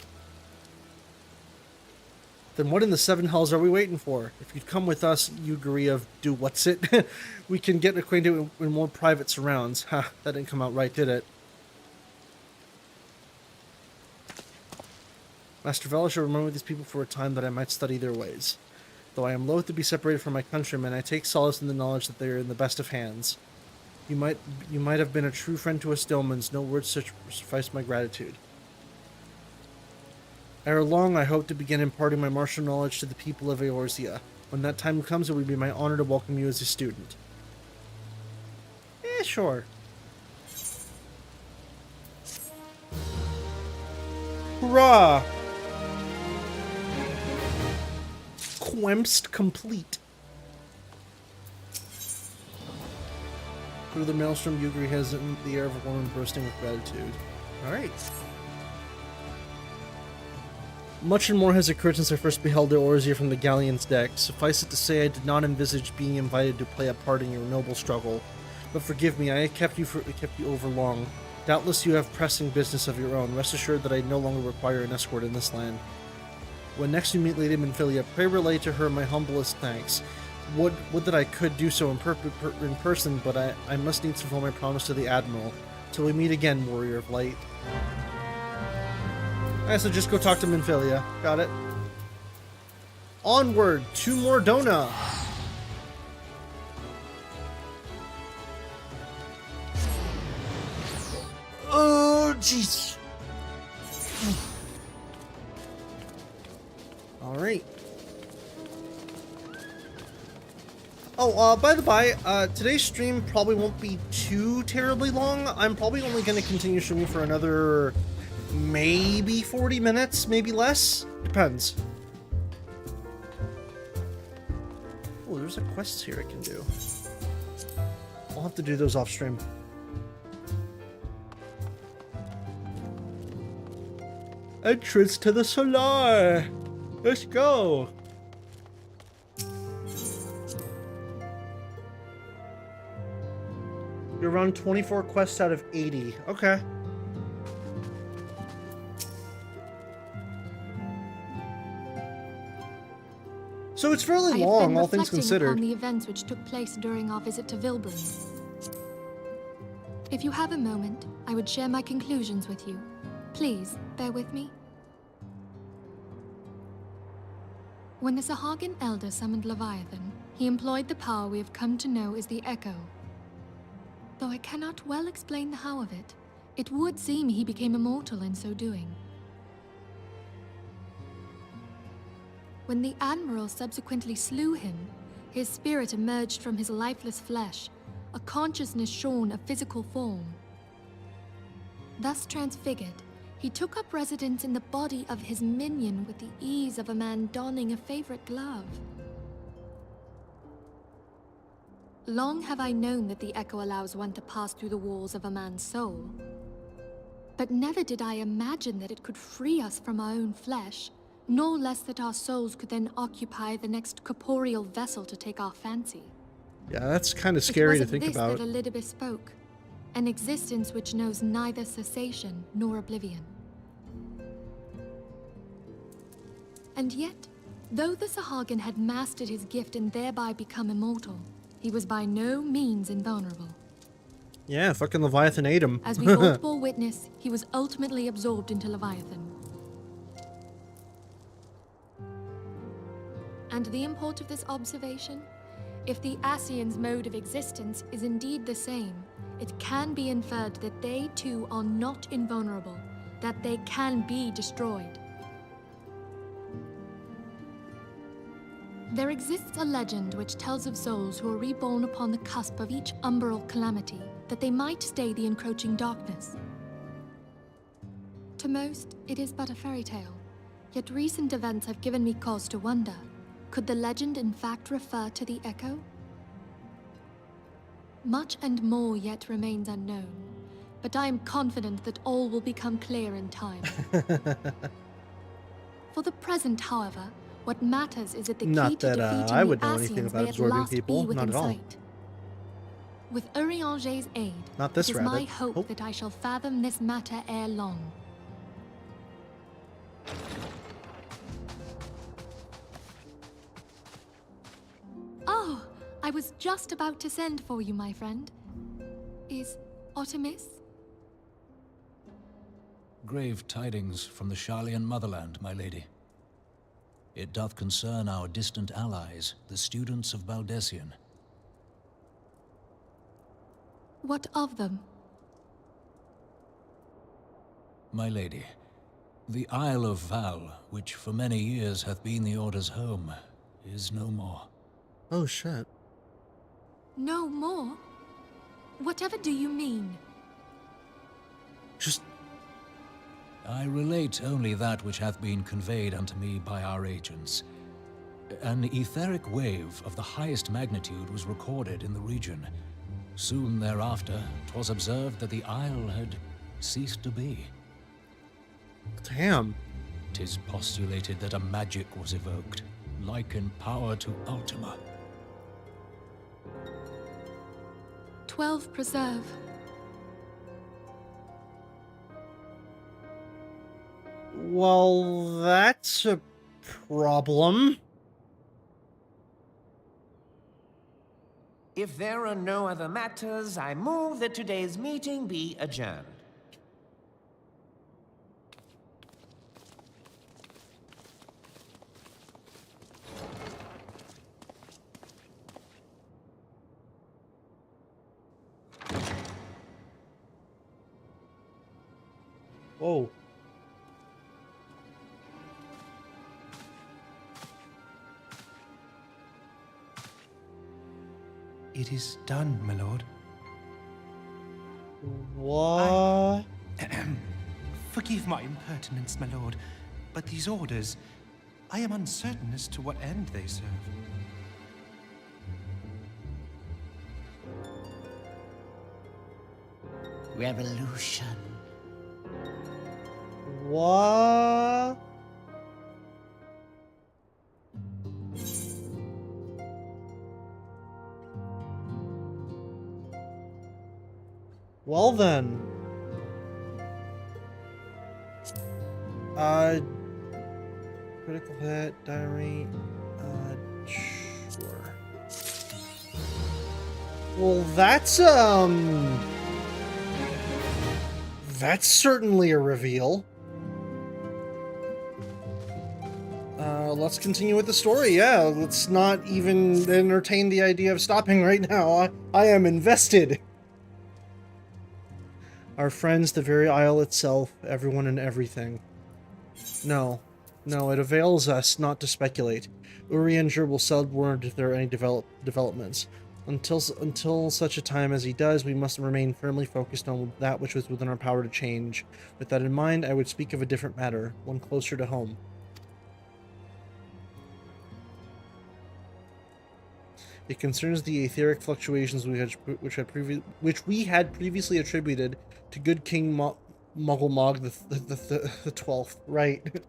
Then what in the seven hells are we waiting for? If you'd come with us, you agree of do-what's-it, we can get acquainted in more private surrounds. Ha, that didn't come out right, did it? Master Vela shall remember these people for a time that I might study their ways. Though I am loath to be separated from my countrymen, I take solace in the knowledge that they are in the best of hands. You might have been a true friend to us Domans. No words suffice my gratitude. Ere long, I hope to begin imparting my martial knowledge to the people of Eorzea. When that time comes, it would be my honor to welcome you as a student. Sure. Hurrah! Quest complete. Through the maelstrom, Yuguri has the air of a woman bursting with gratitude. Alright. Much and more has occurred since I first beheld Eorzea from the galleon's deck. Suffice it to say, I did not envisage being invited to play a part in your noble struggle. But forgive me, I kept you over long. Doubtless you have pressing business of your own. Rest assured that I no longer require an escort in this land. When next you meet Lady Minfilia, pray relay to her my humblest thanks. Would that I could do so in person, but I must needs fulfill my promise to the Admiral. Till we meet again, Warrior of Light. Alright, so just go talk to Minfilia. Got it. Onward to Mordona. Oh, jeez. Alright. Oh, by the by, today's stream probably won't be too terribly long. I'm probably only going to continue streaming for another maybe 40 minutes, maybe less. Depends. Oh, there's a quest here I can do. I'll have to do those off stream. Entrance to the Solar! Let's go! You're around 24 quests out of 80. Okay. So it's fairly long, all things considered. On the events which took place during our visit to Vilbrin. If you have a moment, I would share my conclusions with you. Please, bear with me. When the Sahagin Elder summoned Leviathan, he employed the power we have come to know as the Echo. Though I cannot well explain the how of it, it would seem he became immortal in so doing. When the Admiral subsequently slew him, his spirit emerged from his lifeless flesh, a consciousness shorn of physical form. Thus transfigured, he took up residence in the body of his minion with the ease of a man donning a favorite glove. Long have I known that the Echo allows one to pass through the walls of a man's soul. But never did I imagine that it could free us from our own flesh, nor less that our souls could then occupy the next corporeal vessel to take our fancy. Yeah, that's kind of scary to think about. It was of this that Elidibus spoke, an existence which knows neither cessation nor oblivion. And yet, though the Sahagin had mastered his gift and thereby become immortal, he was by no means invulnerable. Yeah, fucking Leviathan ate him. As we both bore witness, he was ultimately absorbed into Leviathan. And the import of this observation? If the Ascians' mode of existence is indeed the same, it can be inferred that they too are not invulnerable, that they can be destroyed. There exists a legend which tells of souls who are reborn upon the cusp of each umbral calamity, that they might stay the encroaching darkness. To most, it is but a fairy tale, yet recent events have given me cause to wonder. Could the legend in fact refer to the Echo? Much and more yet remains unknown, but I am confident that all will become clear in time. For the present, however, what matters is that the key to defeating I would the know anything Ascians about may at absorbing last people, be within not at all. sight. With Urianger's aid, Not this it is my rabbit. hope Oh. that I shall fathom this matter ere long. Oh, I was just about to send for you, my friend. Is Artemis? Grave tidings from the Sharlayan motherland, my lady. It doth concern our distant allies, the students of Baldessian. What of them? My lady, the Isle of Val, which for many years hath been the Order's home, is no more. Oh, shit. No more? Whatever do you mean? Just... I relate only that which hath been conveyed unto me by our agents. An etheric wave of the highest magnitude was recorded in the region. Soon thereafter, 'twas observed that the isle had ceased to be. Damn. 'Tis postulated that a magic was evoked, like in power to Ultima. 12 preserve. Well, that's a problem. If there are no other matters, I move that today's meeting be adjourned. Whoa. It is done, my lord. What? Forgive my impertinence, my lord, but these orders, I am uncertain as to what end they serve. Revolution. What? Well then. Critical hit, diary, sure. Well, that's certainly a reveal. Let's continue with the story. Yeah, let's not even entertain the idea of stopping right now. I am invested. Our friends, the very isle itself, everyone and everything. No, it avails us not to speculate. Urianger will send word if there are any developments. Until such a time as he does, we must remain firmly focused on that which is within our power to change. With that in mind, I would speak of a different matter, one closer to home. It concerns the etheric fluctuations which we had previously attributed to good King Muggle the 12th, right?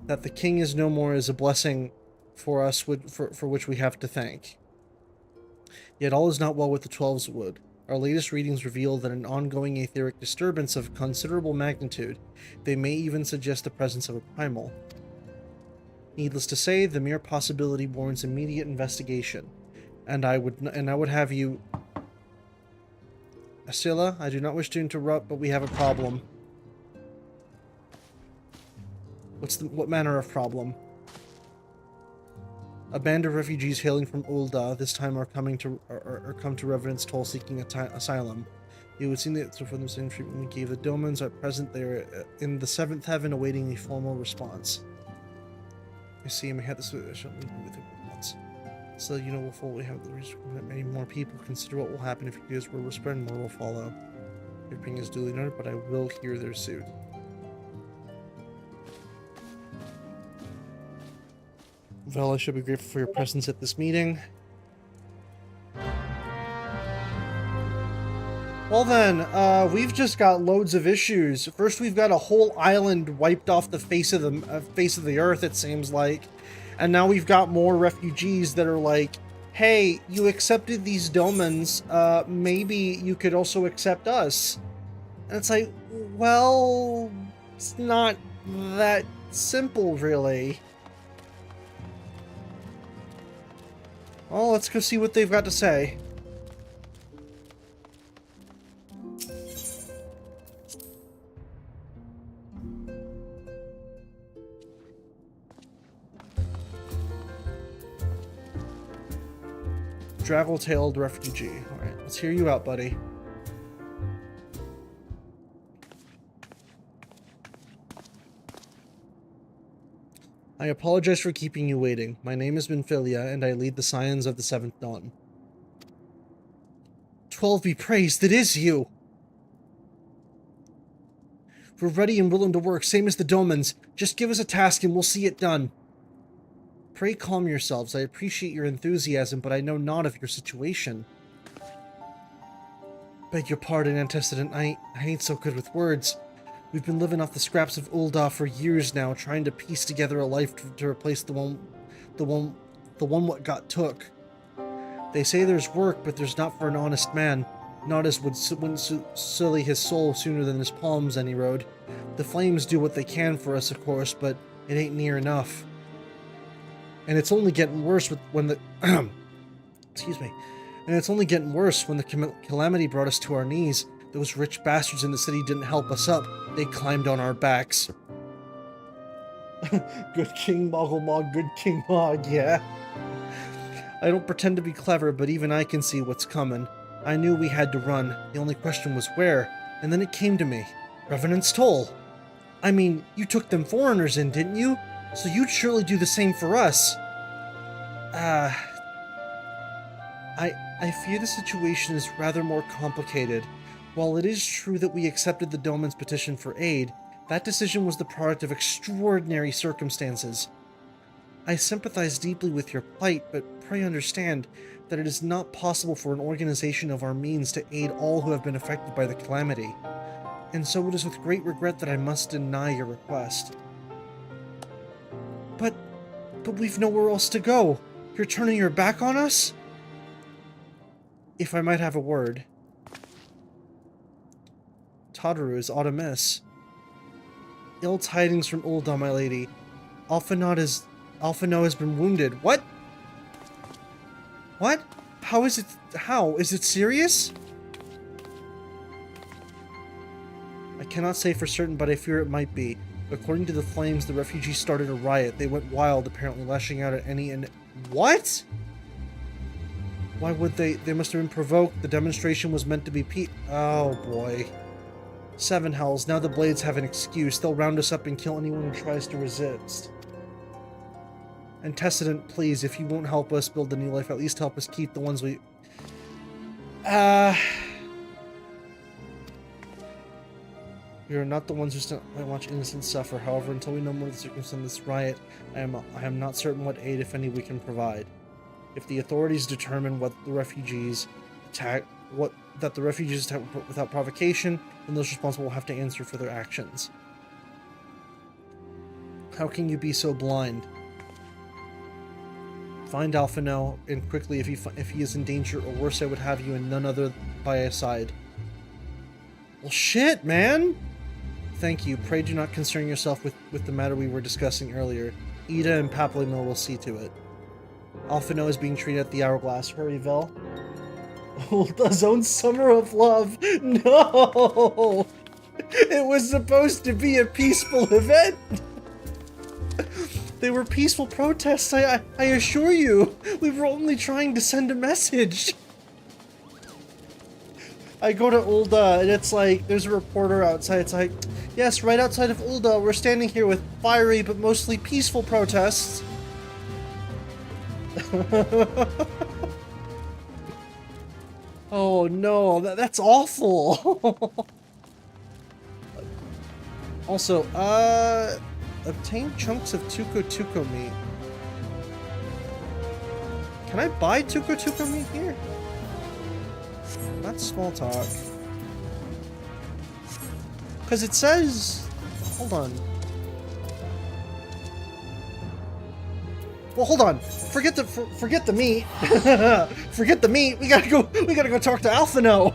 That the king is no more is a blessing for us, for which we have to thank. Yet all is not well with the 12's wood. Our latest readings reveal that an ongoing etheric disturbance of considerable magnitude. They may even suggest the presence of a primal. Needless to say, the mere possibility warrants immediate investigation, and I would have you... Asila, I do not wish to interrupt, but we have a problem. What manner of problem? A band of refugees hailing from Ul'dah this time are come to Revenant's Toll seeking asylum. It would seem that for the same treatment we gave the Domans at present they are in the 7th heaven awaiting a formal response. I see, and we had this with it once. So you know we'll have the reason that many more people consider what will happen if you guys were whispered and more will follow. Your opinion is duly noted, but I will hear their suit. Well, I should be grateful for your presence at this meeting. Well then, we've just got loads of issues. First, we've got a whole island wiped off the face of the earth, it seems like. And now we've got more refugees that are like, hey, you accepted these Domans, maybe you could also accept us. And it's like, well, it's not that simple, really. Well, let's go see what they've got to say. Draggle-tailed refugee. Alright, let's hear you out, buddy. I apologize for keeping you waiting. My name is Minfilia, and I lead the Scions of the 7th Dawn. 12 be praised, it is you! We're ready and willing to work, same as the Domans. Just give us a task and we'll see it done. Pray calm yourselves. I appreciate your enthusiasm, but I know not of your situation. Beg your pardon, Antecedent. I ain't so good with words. We've been living off the scraps of Ul'dah for years now, trying to piece together a life to replace the one what got took. They say there's work, but there's not for an honest man. Not as wouldn't sully his soul sooner than his palms any road. The flames do what they can for us, of course, but it ain't near enough. And it's only getting worse when the excuse me. And it's only getting worse when the calamity brought us to our knees. Those rich bastards in the city didn't help us up. They climbed on our backs. Good King Moggle, good King Mog, yeah. I don't pretend to be clever, but even I can see what's coming. I knew we had to run. The only question was where, and then it came to me. Revenant's Toll. I mean, you took them foreigners in, didn't you? So you'd surely do the same for us. I fear the situation is rather more complicated. While it is true that we accepted the Doman's petition for aid, that decision was the product of extraordinary circumstances. I sympathize deeply with your plight, but pray understand that it is not possible for an organization of our means to aid all who have been affected by the calamity. And so it is with great regret that I must deny your request. But we've nowhere else to go. You're turning your back on us? If I might have a word. Tadaru is Autumnus. Ill tidings from Ul'dah, my lady. Alphinaud has been wounded. What? What? How is it? How? Is it serious? I cannot say for certain, but I fear it might be. According to the flames, the refugees started a riot. They went wild, apparently lashing out at any and... What? Why would they? They must have been provoked. The demonstration was meant to be Oh, boy. Seven hells. Now the Blades have an excuse. They'll round us up and kill anyone who tries to resist. Antecedent, please, if you won't help us build a new life, at least help us keep the ones we... We are not the ones who stand and watch innocents suffer. However, until we know more of the circumstances of this riot, I am not certain what aid, if any, we can provide. If the authorities determine that the refugees attack without provocation, then those responsible will have to answer for their actions. How can you be so blind? Find Alphinaud, and quickly if he is in danger, or worse, I would have you and none other by his side. Well, shit, man! Thank you. Pray do not concern yourself with the matter we were discussing earlier. Ida and Papalymo will see to it. Alphinaud is being treated at the Hourglass. Hurry, Vel. Ul'dah's own Summer of Love! No! It was supposed to be a peaceful event! They were peaceful protests, I assure you! We were only trying to send a message! I go to Ul'dah, and it's like, there's a reporter outside, it's like, yes, right outside of Ul'dah, we're standing here with fiery but mostly peaceful protests. Oh no, that's awful! Also, obtain chunks of tuco meat. Can I buy tuco meat here? That's small talk. Because it says... Hold on. Well, hold on. Forget the meat. Forget the meat. We gotta go talk to Alphinaud.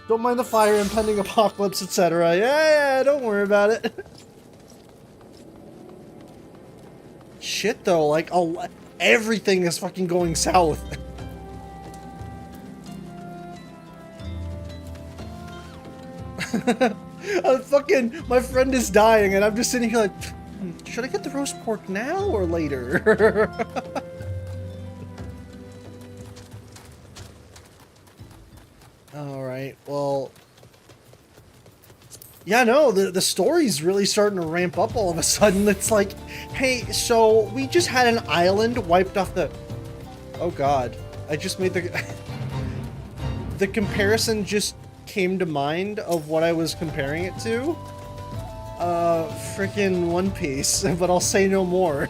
Don't mind the fire, impending apocalypse, etc. Yeah, don't worry about it. Shit, though, like, everything is fucking going south. My friend is dying, and I'm just sitting here like, should I get the roast pork now or later? Alright, well... Yeah, no, the story's really starting to ramp up all of a sudden. It's like, hey, so we just had an island wiped off the... Oh god, I just made the... The comparison just came to mind of what I was comparing it to. Frickin' One Piece, but I'll say no more.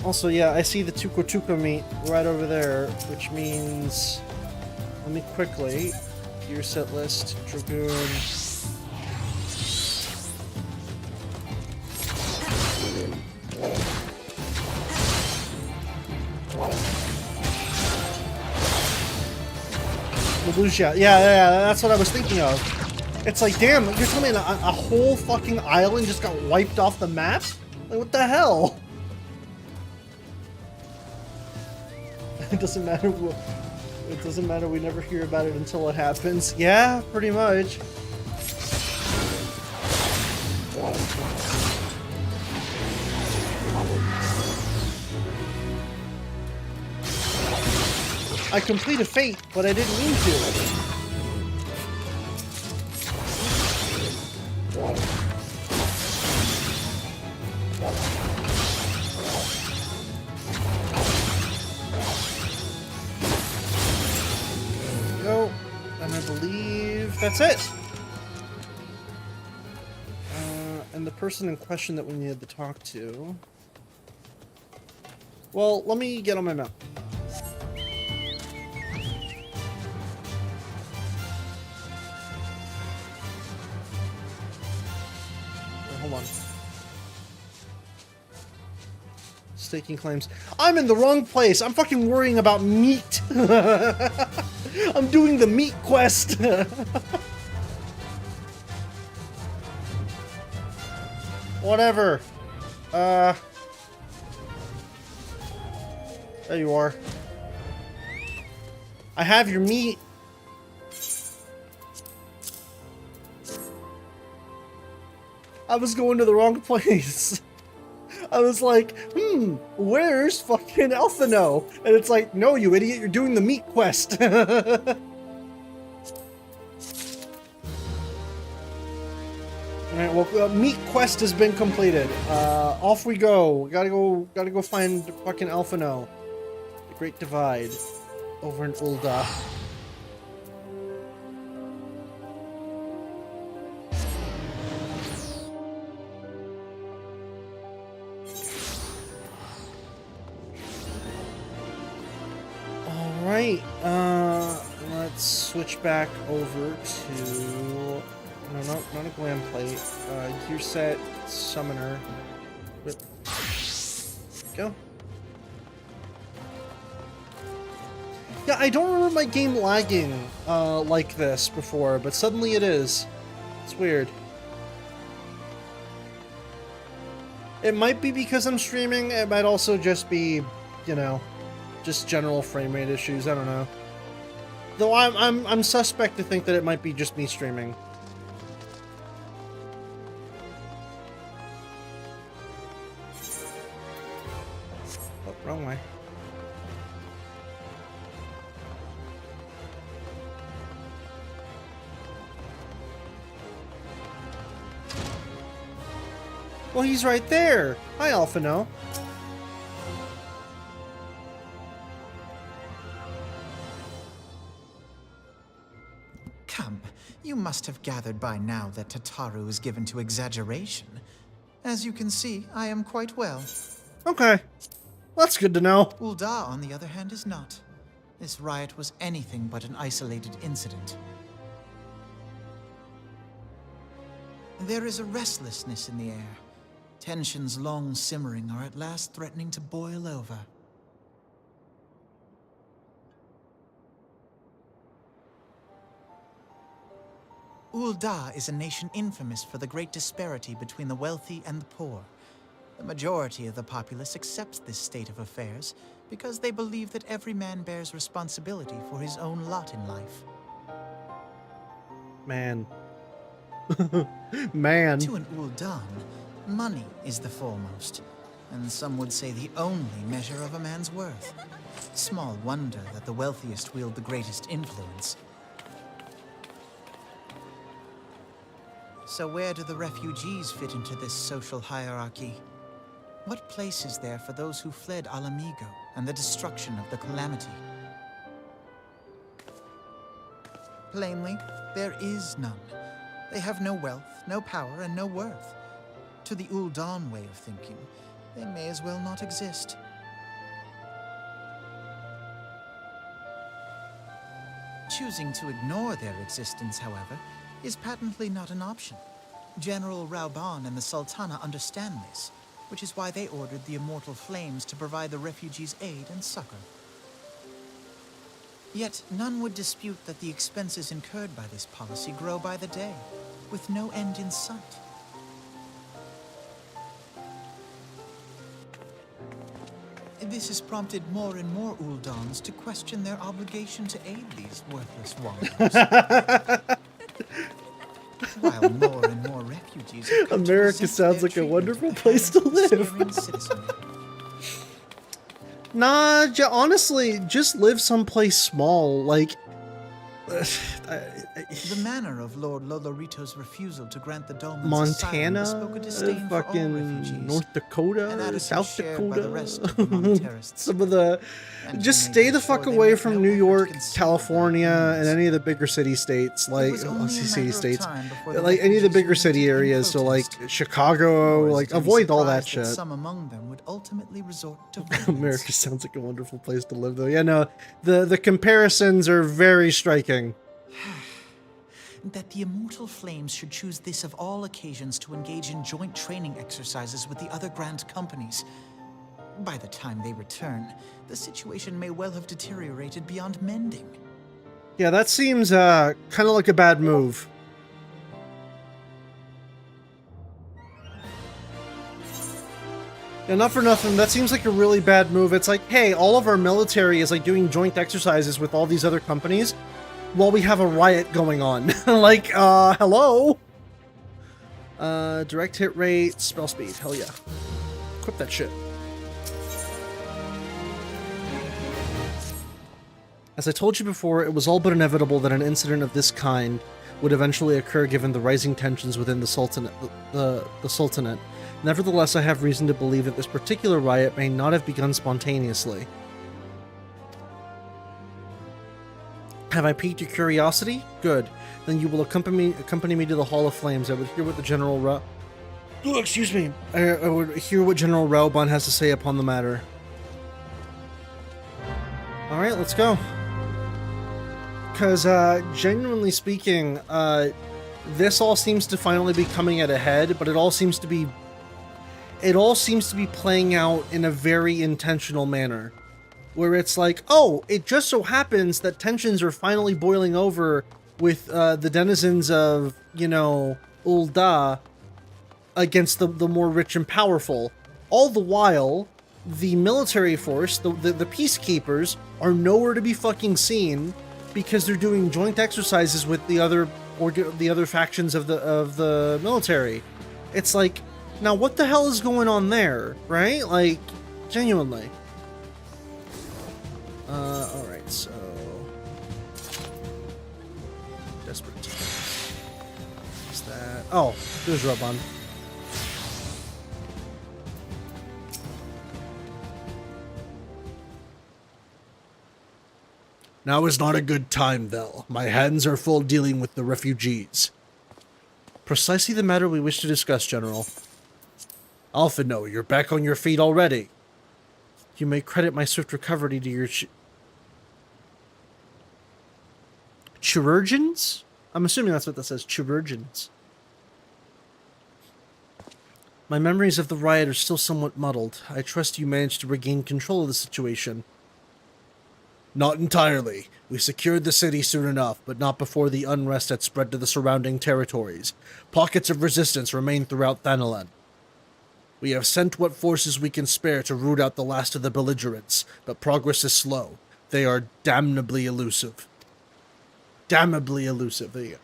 Also, yeah, I see the tuco meat right over there, which means... Let me quickly... Gear set list, Dragoon... Malusia. Yeah, that's what I was thinking of. It's like, damn, you're telling me a whole fucking island just got wiped off the map? Like, what the hell? It doesn't matter. It doesn't matter. We never hear about it until it happens. Yeah, pretty much. I complete a fate, but I didn't mean to. There we go. And I believe that's it. And the person in question that we needed to talk to... Well, let me get on my map. Hold on. Staking claims. I'm in the wrong place. I'm fucking worrying about meat. I'm doing the meat quest. Whatever. There you are. I have your meat. I was going to the wrong place. I was like, where's fucking Alphino? And it's like, no, you idiot, you're doing the meat quest. Alright, well, meat quest has been completed. Off we go. Gotta go find fucking Alphino. The Great Divide. Over in Ul'dah. Alright, let's switch back over to... No, not a glam plate. Gear set, summoner. Go. Yeah, I don't remember my game lagging like this before, but suddenly it is. It's weird. It might be because I'm streaming. It might also just be, you know, just general frame rate issues. I don't know. Though I'm suspect to think that it might be just me streaming. Oh, wrong way. Well, he's right there. Hi, Alphino. Come, you must have gathered by now that Tataru is given to exaggeration. As you can see, I am quite well. Okay. That's good to know. Ul'dah, on the other hand, is not. This riot was anything but an isolated incident. There is a restlessness in the air. Tensions long simmering are at last threatening to boil over. Ul'dah is a nation infamous for the great disparity between the wealthy and the poor. The majority of the populace accepts this state of affairs because they believe that every man bears responsibility for his own lot in life. Man. Man. To an Ul'dah, money is the foremost, and some would say the only measure of a man's worth. Small wonder that the wealthiest wield the greatest influence. So where do the refugees fit into this social hierarchy? What place is there for those who fled Alamigo and the destruction of the Calamity? Plainly, there is none. They have no wealth, no power, and no worth. To the Ul'dah way of thinking, they may as well not exist. Choosing to ignore their existence, however, is patently not an option. General Rauban and the Sultana understand this, which is why they ordered the Immortal Flames to provide the refugees aid and succor. Yet none would dispute that the expenses incurred by this policy grow by the day, with no end in sight. This has prompted more and more Uldans to question their obligation to aid these worthless wanderers. While more and more refugees have come to America resent sounds their like a treatment wonderful at the place hands to of the live. staring citizenry. Nah, honestly, just live someplace small. Like, The manner of Lord Lolorito's refusal to grant the Dolmens asylum Montana, bespoke a disdain for all fucking refugees. North An Dakota, attitude South shared by Dakota, the rest of the monetarists. some of the. And Just he stay made the sure fuck they away made from no New effort to York, conceal California, their and opinions. any of the bigger city states, It like was only a city matter of states, time before the like any of the refugees bigger united city in areas. So like protest. Chicago, Nor is like it any avoid all that surprise shit. Some among them would ultimately resort to America violence. sounds like a wonderful place to live, though. Yeah, no, the comparisons are very striking. That the immortal flames should choose this of all occasions to engage in joint training exercises with the other Grand Companies. By the time they return, the situation may well have deteriorated beyond mending. Yeah, that seems kind of like a bad move. Yeah, not for nothing, that seems like a really bad move. It's like, hey, all of our military is like doing joint exercises with all these other companies while we have a riot going on. Like, hello? Direct hit rate, spell speed, hell yeah. Equip that shit. As I told you before, it was all but inevitable that an incident of this kind would eventually occur given the rising tensions within the Sultanate. The Sultanate. Nevertheless, I have reason to believe that this particular riot may not have begun spontaneously. Have I piqued your curiosity? Good. Then you will accompany me to the Hall of Flames. I would hear what the General excuse me. I would hear what General Raoban has to say upon the matter. Alright, let's go. Because, genuinely speaking, this all seems to finally be coming at a head, but it all seems to be playing out in a very intentional manner. Where it's like, oh, it just so happens that tensions are finally boiling over with the denizens of, you know, Ul'dah against the more rich and powerful. All the while, the military force, the peacekeepers, are nowhere to be fucking seen because they're doing joint exercises with the other factions of the military. It's like, now what the hell is going on there, right? Like, genuinely. Alright, so... Desperate times. What's that? Oh, there's Raoban. Now is not a good time, Vel. My hands are full dealing with the refugees. Precisely the matter we wish to discuss, General. Alphino, you're back on your feet already. You may credit my swift recovery to your chirurgeons? I'm assuming that's what that says, chirurgeons. My memories of the riot are still somewhat muddled. I trust you managed to regain control of the situation. Not entirely. We secured the city soon enough, but not before the unrest had spread to the surrounding territories. Pockets of resistance remain throughout Thanalan. We have sent what forces we can spare to root out the last of the belligerents, but progress is slow. They are damnably elusive. Damnably elusive, there you go.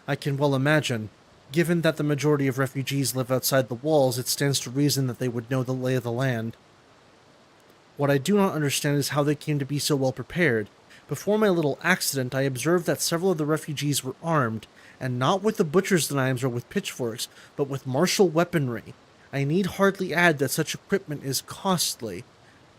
I can well imagine. Given that the majority of refugees live outside the walls, it stands to reason that they would know the lay of the land. What I do not understand is how they came to be so well prepared. Before my little accident, I observed that several of the refugees were armed, and not with the butcher's knives or with pitchforks, but with martial weaponry. I need hardly add that such equipment is costly.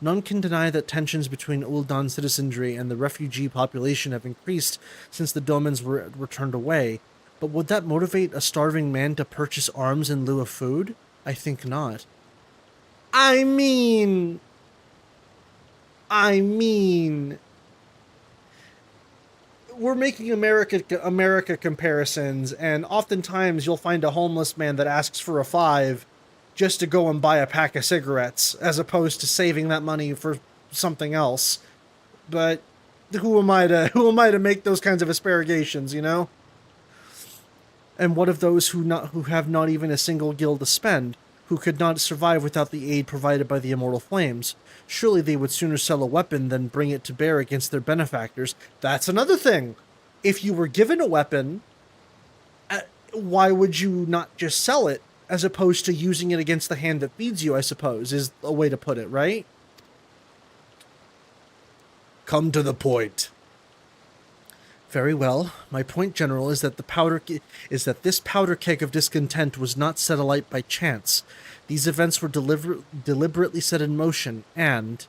None can deny that tensions between Ul'dan citizenry and the refugee population have increased since the Domans were turned away, but would that motivate a starving man to purchase arms in lieu of food? I think not. I mean, we're making America comparisons, and oftentimes you'll find a homeless man that asks for a $5 just to go and buy a pack of cigarettes, as opposed to saving that money for something else. But who am I to make those kinds of aspirations, you know? And what of those who have not even a single gil to spend, who could not survive without the aid provided by the immortal flames? Surely they would sooner sell a weapon than bring it to bear against their benefactors. That's another thing. If you were given a weapon, why would you not just sell it, as opposed to using it against the hand that feeds you, I suppose, is a way to put it, right? Come to the point. Very well. My point, General, is that this powder keg of discontent was not set alight by chance. These events were deliberately set in motion, and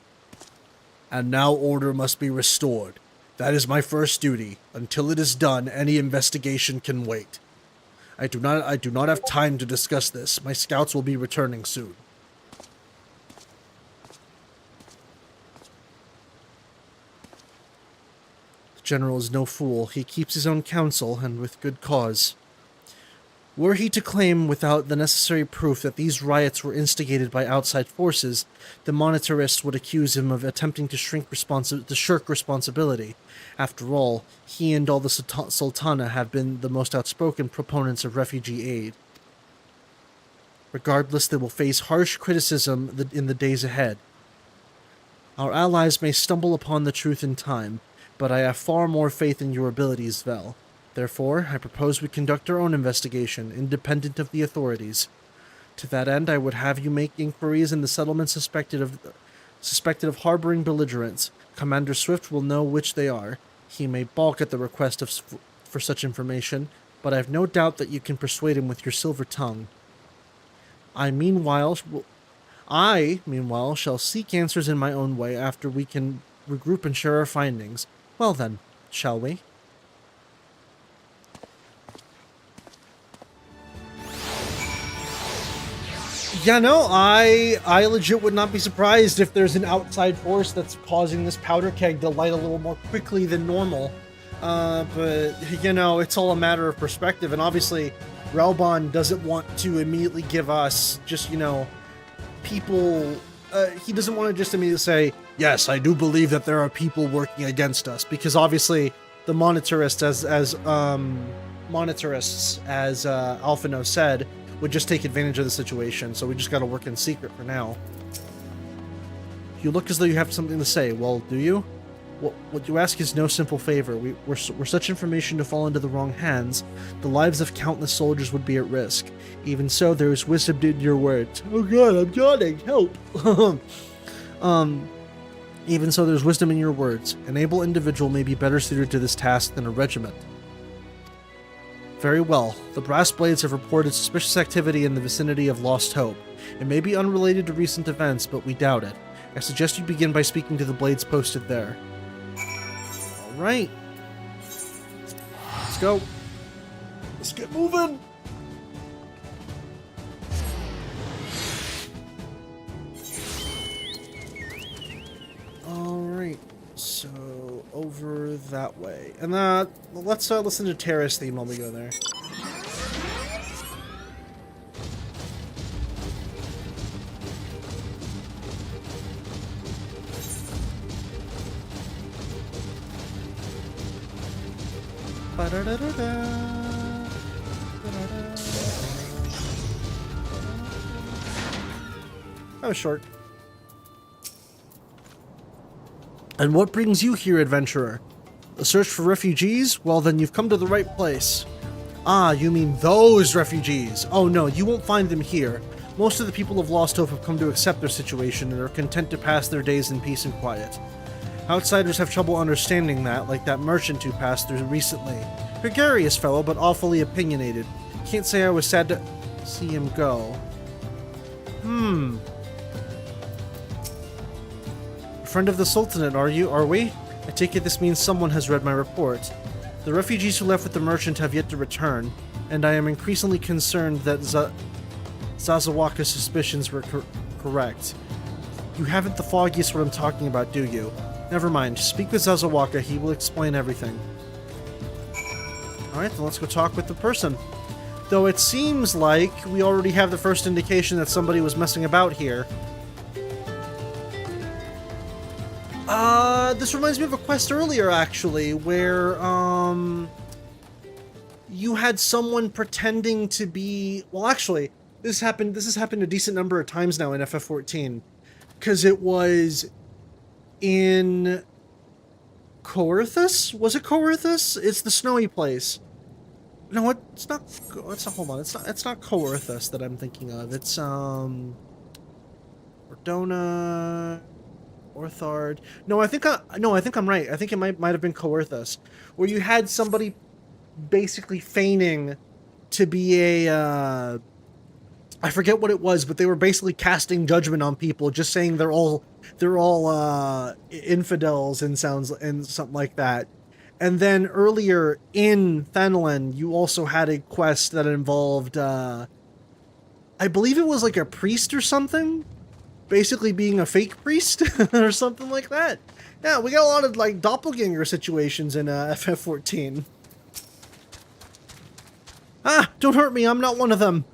now order must be restored. That is my first duty. Until it is done, any investigation can wait. I do not have time to discuss this. My scouts will be returning soon. The general is no fool. He keeps his own counsel, and with good cause. Were he to claim without the necessary proof that these riots were instigated by outside forces, the monetarists would accuse him of attempting to shirk responsibility. After all, he and all the Sultana have been the most outspoken proponents of refugee aid. Regardless, they will face harsh criticism in the days ahead. Our allies may stumble upon the truth in time, but I have far more faith in your abilities, Vel. Therefore, I propose we conduct our own investigation, independent of the authorities. To that end, I would have you make inquiries in the settlements suspected of harboring belligerents. Commander Swift will know which they are. He may balk at the request for such information, but I have no doubt that you can persuade him with your silver tongue. I, meanwhile, shall seek answers in my own way after we can regroup and share our findings. Well then, shall we? Yeah, no, I legit would not be surprised if there's an outside force that's causing this powder keg to light a little more quickly than normal. But, you know, it's all a matter of perspective, and obviously, Relbon doesn't want to immediately give us just, you know, people... he doesn't want to just immediately say, yes, I do believe that there are people working against us, because obviously, the monetarists, as Alphino said, would just take advantage of the situation, so we just gotta work in secret for now. You look as though you have something to say. Well, do you? What you ask is no simple favor. Were such information to fall into the wrong hands, the lives of countless soldiers would be at risk. Even so, there is wisdom in your words. Oh god, I'm yawning, help! Even so, there's wisdom in your words. An able individual may be better suited to this task than a regiment. Very well. The Brass Blades have reported suspicious activity in the vicinity of Lost Hope. It may be unrelated to recent events, but we doubt it. I suggest you begin by speaking to the Blades posted there. Alright. Let's go. Let's get moving! Alright. So, over that way. And let's listen to Terra's theme while we go there. That was short. And what brings you here, adventurer? A search for refugees? Well, then you've come to the right place. Ah, you mean those refugees? Oh no, you won't find them here. Most of the people of Lost Hope have come to accept their situation and are content to pass their days in peace and quiet. Outsiders have trouble understanding that, like that merchant who passed through recently. Gregarious fellow, but awfully opinionated. Can't say I was sad to see him go. Friend of the Sultanate, are we? I take it this means someone has read my report. The refugees who left with the merchant have yet to return, and I am increasingly concerned that Zazawaka's suspicions were correct. You haven't the foggiest what I'm talking about, do you? Never mind, speak with Zazawaka, he will explain everything. Alright, then let's go talk with the person. Though it seems like we already have the first indication that somebody was messing about here. This reminds me of a quest earlier, actually, where, you had someone pretending to be... Well, actually, this has happened a decent number of times now in FF14. Because it was in... Coerthus? Was it Coerthus? It's the snowy place. No, it's not... hold on, it's not Coerthus that I'm thinking of. It's, Ordona... Orthard. No, I think I'm right. I think it might have been Coerthus, where you had somebody basically feigning to be a I forget what it was, but they were basically casting judgment on people, just saying they're all infidels and something like that. And then earlier in Thanelin, you also had a quest that involved I believe it was like a priest or something, basically being a fake priest or something like that. Yeah, we got a lot of like doppelganger situations in FF14. Ah, don't hurt me, I'm not one of them.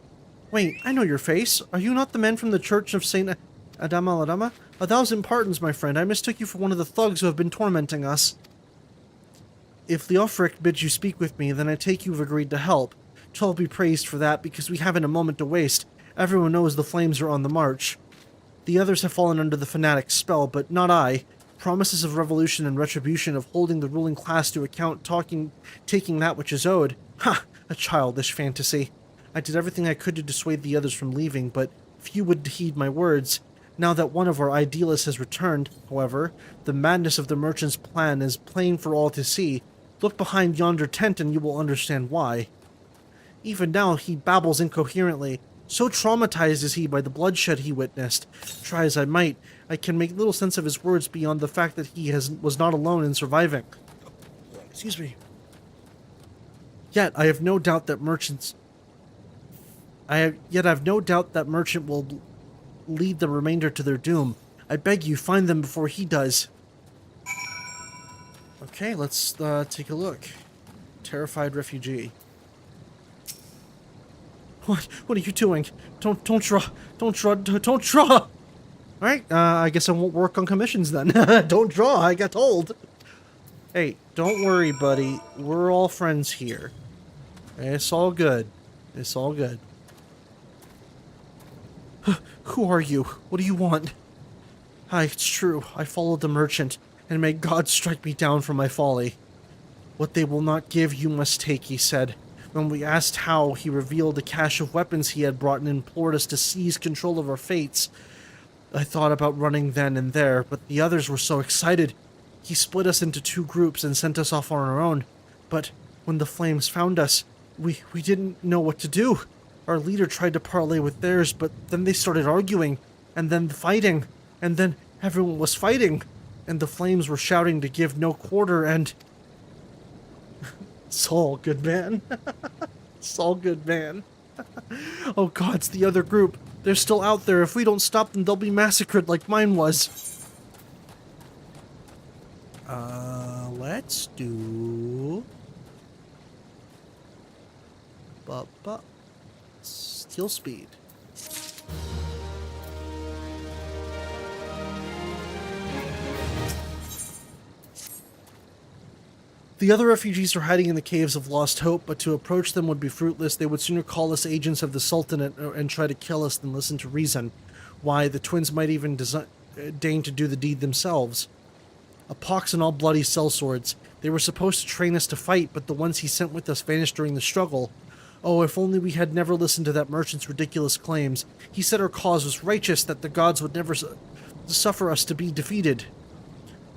Wait, I know your face. Are you not the man from the Church of Saint Adama Ladama? 1,000 pardons, my friend. I mistook you for one of the thugs who have been tormenting us. If Leofric bids you speak with me, then I take you've agreed to help. 'Twill be praised for that, because we haven't a moment to waste. Everyone knows the flames are on the march. The others have fallen under the fanatic's spell, but not I. Promises of revolution and retribution, of holding the ruling class to account, taking that which is owed. Ha! A childish fantasy. I did everything I could to dissuade the others from leaving, but few would heed my words. Now that one of our idealists has returned, however, the madness of the merchant's plan is plain for all to see. Look behind yonder tent and you will understand why. Even now he babbles incoherently. So traumatized is he by the bloodshed he witnessed. Try as I might, I can make little sense of his words beyond the fact that he was not alone in surviving. Excuse me. Yet I have no doubt that merchant will lead the remainder to their doom. I beg you, find them before he does. Okay, let's take a look. Terrified refugee. What are you doing? Don't draw! All right, I guess I won't work on commissions then. Don't draw, I got told. Hey, don't worry, buddy. We're all friends here. It's all good. It's all good. Who are you? What do you want? Aye, it's true. I followed the merchant, and may God strike me down for my folly. What they will not give, you must take, he said. When we asked how, he revealed a cache of weapons he had brought and implored us to seize control of our fates. I thought about running then and there, but the others were so excited. He split us into 2 groups and sent us off on our own. But when the flames found us, we didn't know what to do. Our leader tried to parley with theirs, but then they started arguing, and then fighting, and then everyone was fighting, and the flames were shouting to give no quarter, and... It's all good, man. It's all good, man. Oh god, it's the other group. They're still out there. If we don't stop them, they'll be massacred like mine was. Let's do... Steel speed. The other refugees are hiding in the caves of Lost Hope, but to approach them would be fruitless. They would sooner call us agents of the Sultanate and try to kill us than listen to reason. Why, the twins might even deign to do the deed themselves. A pox and all bloody sellswords. They were supposed to train us to fight, but the ones he sent with us vanished during the struggle. Oh, if only we had never listened to that merchant's ridiculous claims. He said our cause was righteous, that the gods would never suffer us to be defeated.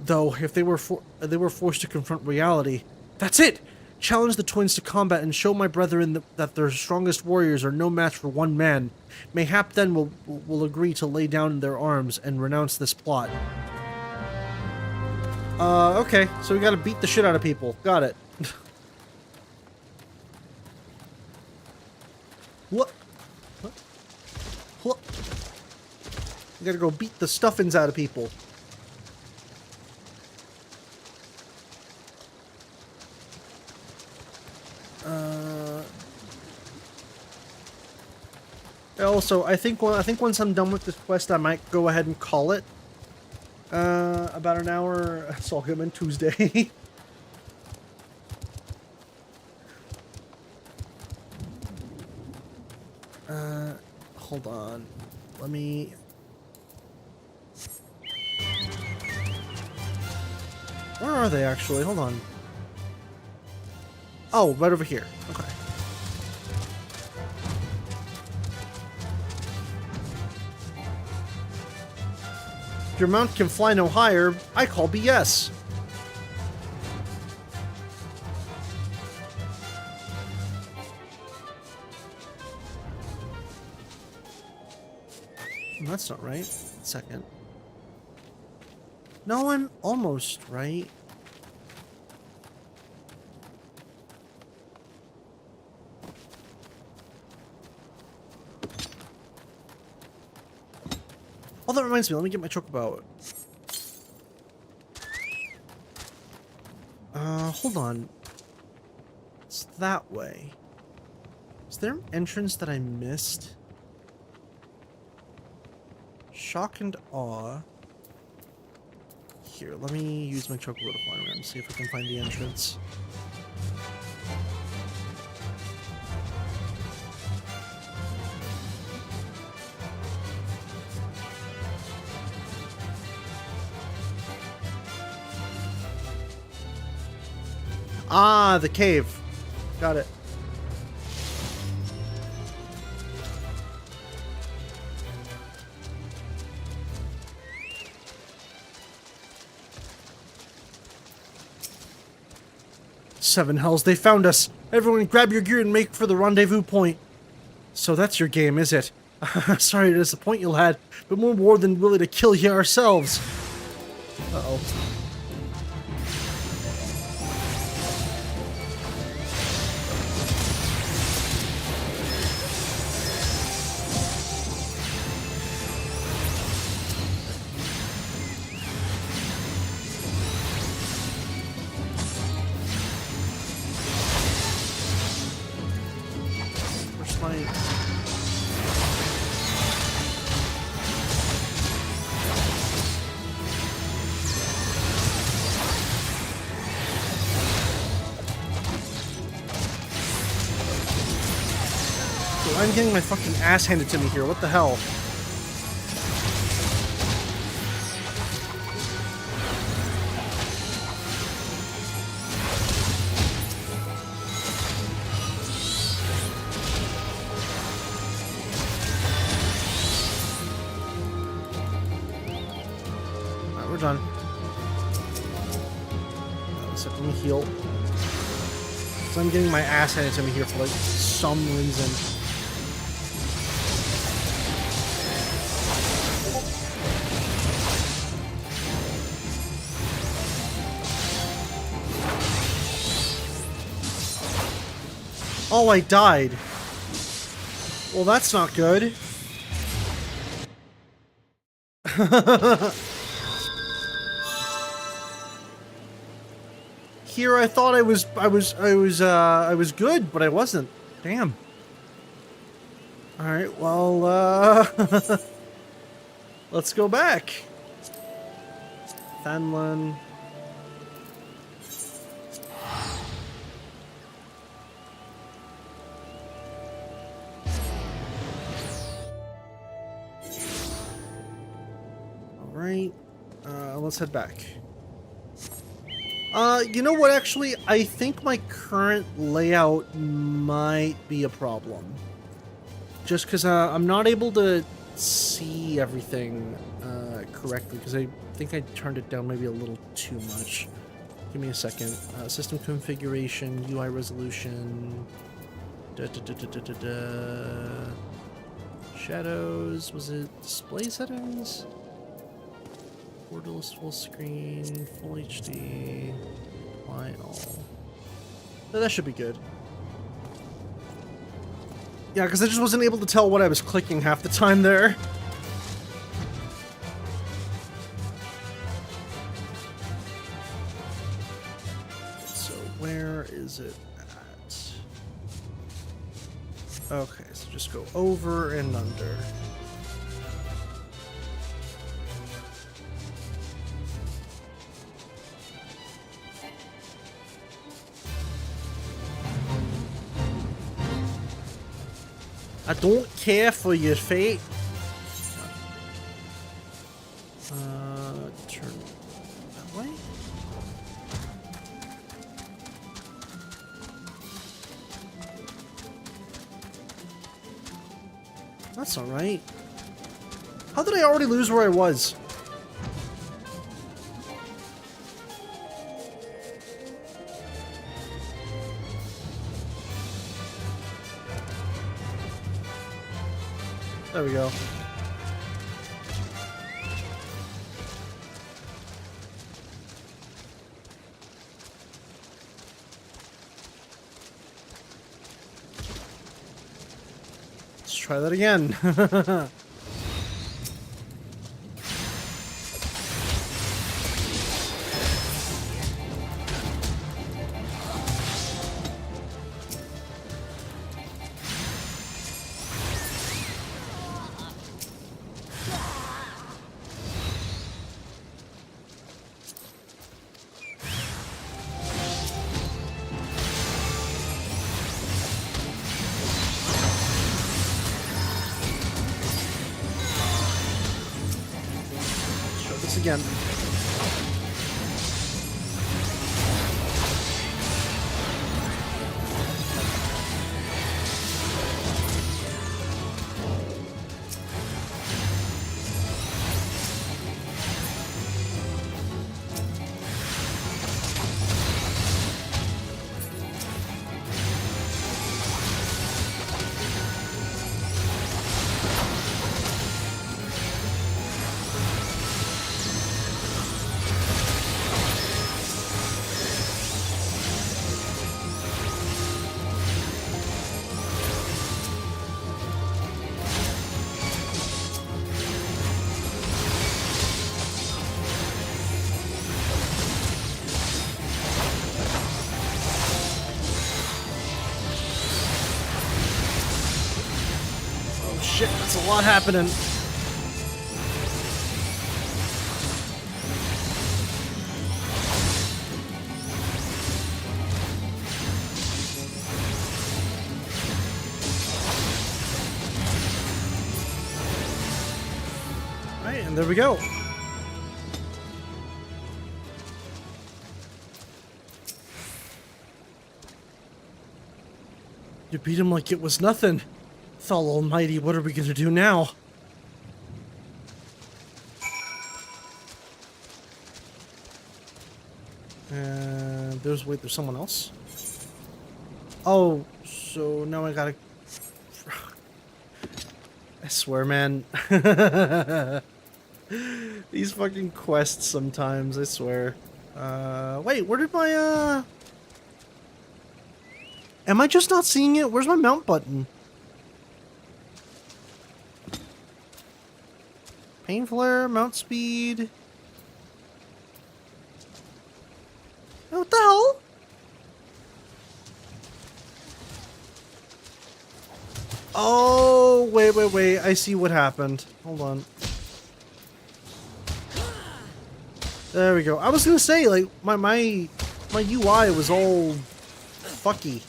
Though, if they were forced to confront reality... That's it! Challenge the twins to combat and show my brethren that their strongest warriors are no match for one man. Mayhap then will agree to lay down their arms and renounce this plot. Okay, so we gotta beat the shit out of people. Got it. What? What? We gotta go beat the stuffings out of people. Also, I think once I'm done with this quest, I might go ahead and call it. About an hour. So I'll come in Tuesday. Hold on. Let me... Where are they, actually? Hold on. Oh, right over here. Okay. If your mount can fly no higher, I call BS. That's not right. Second. No, I'm almost right. Oh, that reminds me. Let me get my chocobo. Hold on. It's that way. Is there an entrance that I missed? Shock and awe. Here, let me use my chocobo to fly around and see if I can find the entrance. Ah, the cave. Got it. Seven hells, they found us. Everyone grab your gear and make for the rendezvous point. So that's your game, is it? Sorry to disappoint you, lad, but we're more than willing to kill you ourselves. Uh-oh. I'm getting my fucking ass handed to me here. What the hell? Alright, we're done. So let me heal. So I'm getting my ass handed to me here for like some reason. Oh, I died. Well, that's not good. Here I thought I was good, but I wasn't. Damn. All right, well, let's go back. Thanlun. Right, let's head back. You know what, actually, I think my current layout might be a problem. Just because, I'm not able to see everything, correctly, because I think I turned it down maybe a little too much. Give me a second. System configuration, UI resolution... Shadows, was it display settings? Borderless full screen, full HD, apply all. So that should be good. Yeah, because I just wasn't able to tell what I was clicking half the time there. So where is it at? Okay, so just go over and under. I don't care for your fate. Turn that way. That's alright. How did I already lose where I was? There we go. Let's try that again. Again. Shit, that's a lot happening. Alright, and there we go. You beat him like it was nothing. Thal Almighty, what are we gonna do now? And there's someone else. Oh, so now I gotta. I swear, man. These fucking quests sometimes, I swear. Wait, where did my, Am I just not seeing it? Where's my mount button? Pain flare, mount speed. Oh, what the hell? Oh, wait. I see what happened. Hold on. There we go. I was gonna say, like, my UI was all fucky.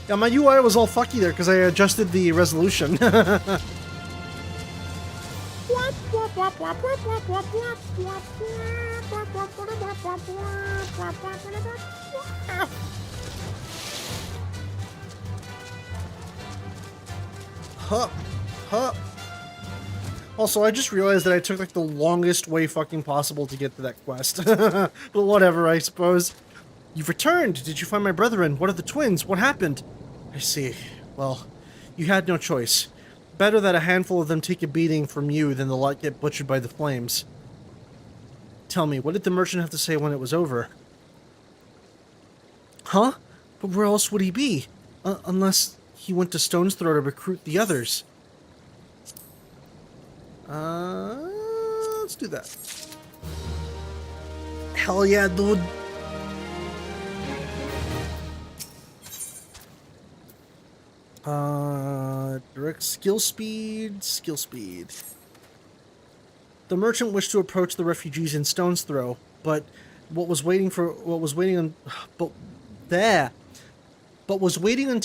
Yeah, my UI was all fucky there because I adjusted the resolution. Huh. Also, I just realized that I took like the longest way fucking possible to get to that quest. But whatever, I suppose. You've returned! Did you find my brethren? What are the twins? What happened? I see. Well, you had no choice. Better that a handful of them take a beating from you than the lot get butchered by the flames. Tell me, what did the merchant have to say when it was over? Huh? But where else would he be? Unless he went to Stone's Throw to recruit the others. Let's do that. Hell yeah, dude. Direct skill speed. The merchant wished to approach the refugees in Stone's Throw, but was waiting until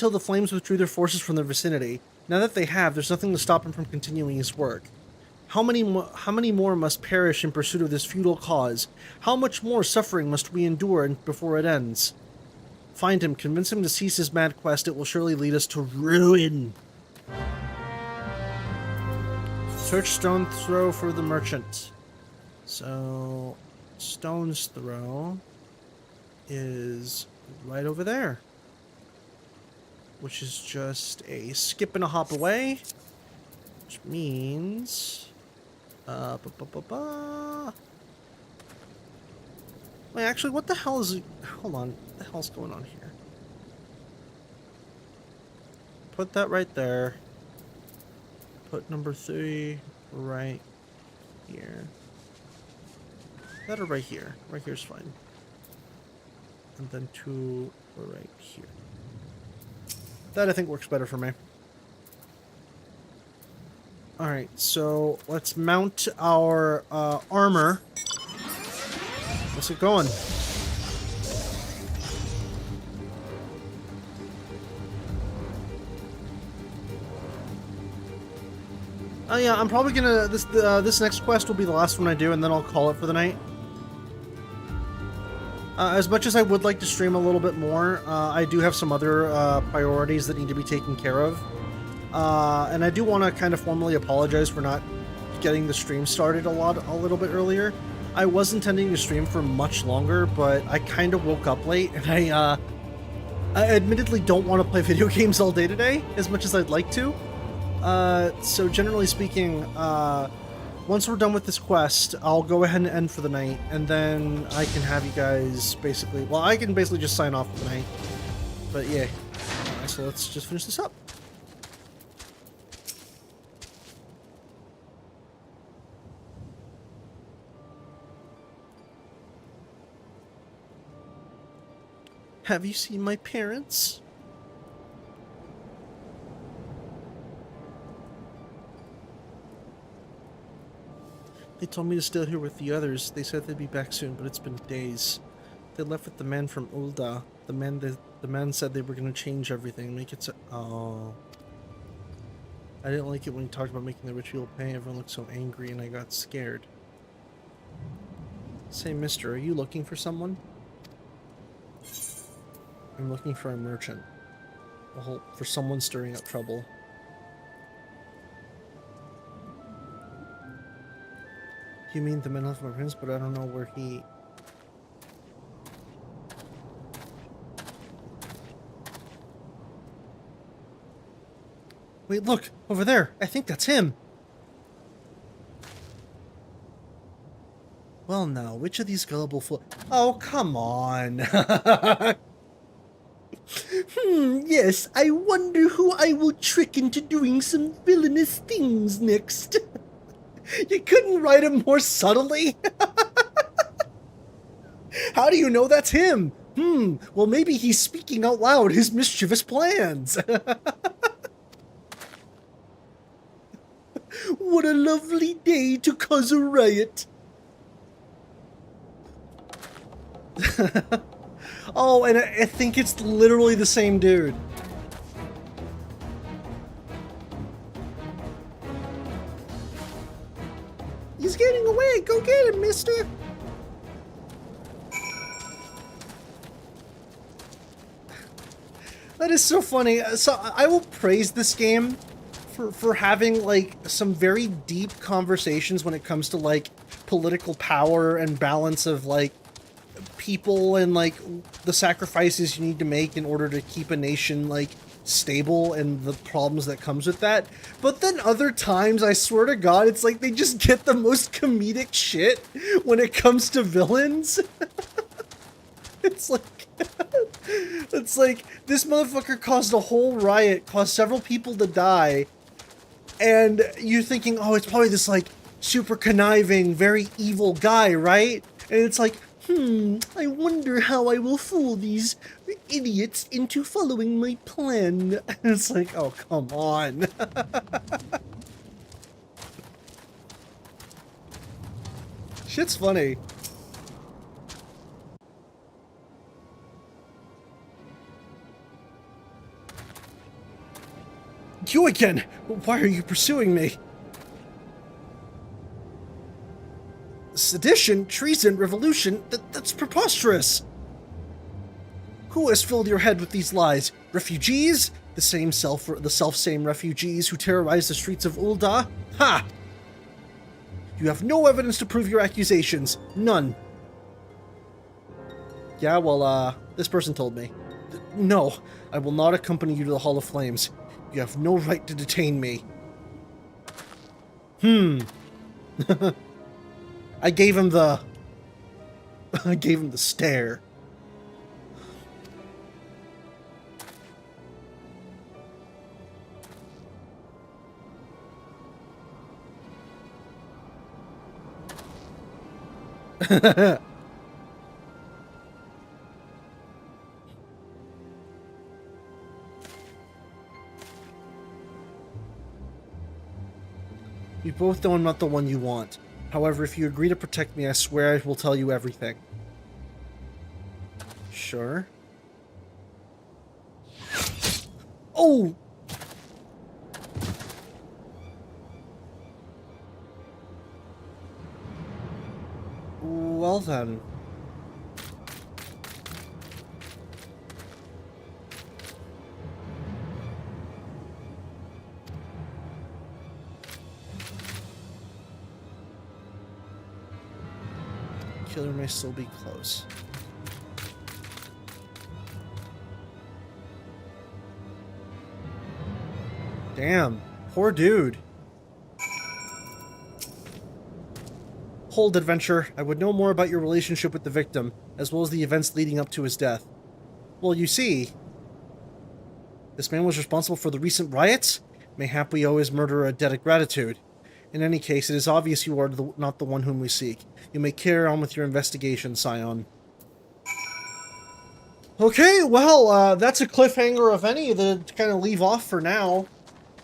the flames withdrew their forces from their vicinity. Now that they have, there's nothing to stop him from continuing his work. How many more must perish in pursuit of this futile cause? How much more suffering must we endure before it ends? Find him, convince him to cease his mad quest. It will surely lead us to ruin. Search Stone's Throw for the merchant. So, Stone's Throw is right over there, which is just a skip and a hop away, which means wait, actually, what the hell is... Hold on. What the hell's going on here? Put that right there. Put number 3 right here. That or right here. Right here's fine. And then 2 right here. That, I think, works better for me. Alright, so let's mount our armor. Let's get going. Oh yeah, I'm probably gonna... This next quest will be the last one I do, and then I'll call it for the night. As much as I would like to stream a little bit more, I do have some other priorities that need to be taken care of. And I do want to kind of formally apologize for not getting the stream started a little bit earlier. I was intending to stream for much longer, but I kind of woke up late, and I admittedly don't want to play video games all day today, as much as I'd like to. So generally speaking, once we're done with this quest, I'll go ahead and end for the night, and then I can have you guys basically... Well, I can basically just sign off for the night. But yeah, so let's just finish this up. Have you seen my parents? They told me to stay here with the others. They said they'd be back soon, but it's been days. They left with the man from Ul'dah. The man said they were going to change everything, make it so... Oh. I didn't like it when he talked about making the ritual pay. Everyone looked so angry, and I got scared. Say, mister, are you looking for someone? I'm looking for a merchant. For someone stirring up trouble. You mean the men left my prince, but I don't know where he... Wait, look! Over there! I think that's him! Well now, which of these gullible Oh, come on! Yes, I wonder who I will trick into doing some villainous things next. You couldn't write him more subtly? How do you know that's him? Well maybe he's speaking out loud his mischievous plans. What a lovely day to cause a riot. Oh, and I think it's literally the same dude. He's getting away! Go get him, mister! That is so funny. So I will praise this game for having, like, some very deep conversations when it comes to, like, political power and balance of, like, people and, like, the sacrifices you need to make in order to keep a nation, like, stable and the problems that comes with that. But then other times, I swear to God, it's like they just get the most comedic shit when it comes to villains. It's like... It's like, this motherfucker caused a whole riot, caused several people to die, and you're thinking, oh, it's probably this, like, super conniving, very evil guy, right? And it's like, I wonder how I will fool these idiots into following my plan. And it's like, oh, come on. Shit's funny. You again! Why are you pursuing me? Sedition, treason, revolution, that's preposterous! Who has filled your head with these lies? Refugees? The self-same refugees who terrorize the streets of Ul'dah? Ha! You have no evidence to prove your accusations. None. Yeah, well, this person told me. No, I will not accompany you to the Hall of Flames. You have no right to detain me. I gave him the... I gave him the stare. We both know I'm not the one you want. However, if you agree to protect me, I swear I will tell you everything. Sure. Oh! Well then. Killer may still be close. Damn, poor dude. Hold, adventure. I would know more about your relationship with the victim, as well as the events leading up to his death. Well, you see, this man was responsible for the recent riots? Mayhap we owe his murderer a debt of gratitude. In any case, it is obvious you are not the one whom we seek. You may carry on with your investigation, Scion. Okay, well, that's a cliffhanger of any to kind of leave off for now.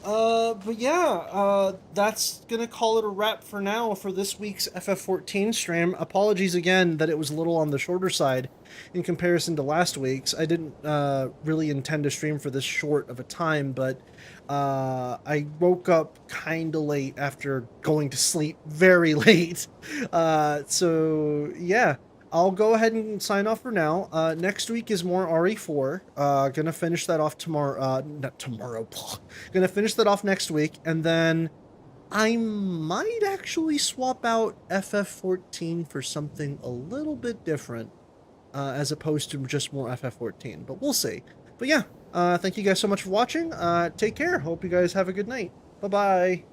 But yeah, that's gonna call it a wrap for now for this week's FF14 stream. Apologies again that it was a little on the shorter side in comparison to last week's. I didn't, really intend to stream for this short of a time, but, I woke up kinda late after going to sleep very late. So yeah. I'll go ahead and sign off for now. Next week is more RE4. Gonna finish that off tomorrow. Not tomorrow. Gonna finish that off next week, and then I might actually swap out FF14 for something a little bit different, as opposed to just more FF14. But we'll see. But yeah, thank you guys so much for watching. Take care. Hope you guys have a good night. Bye-bye.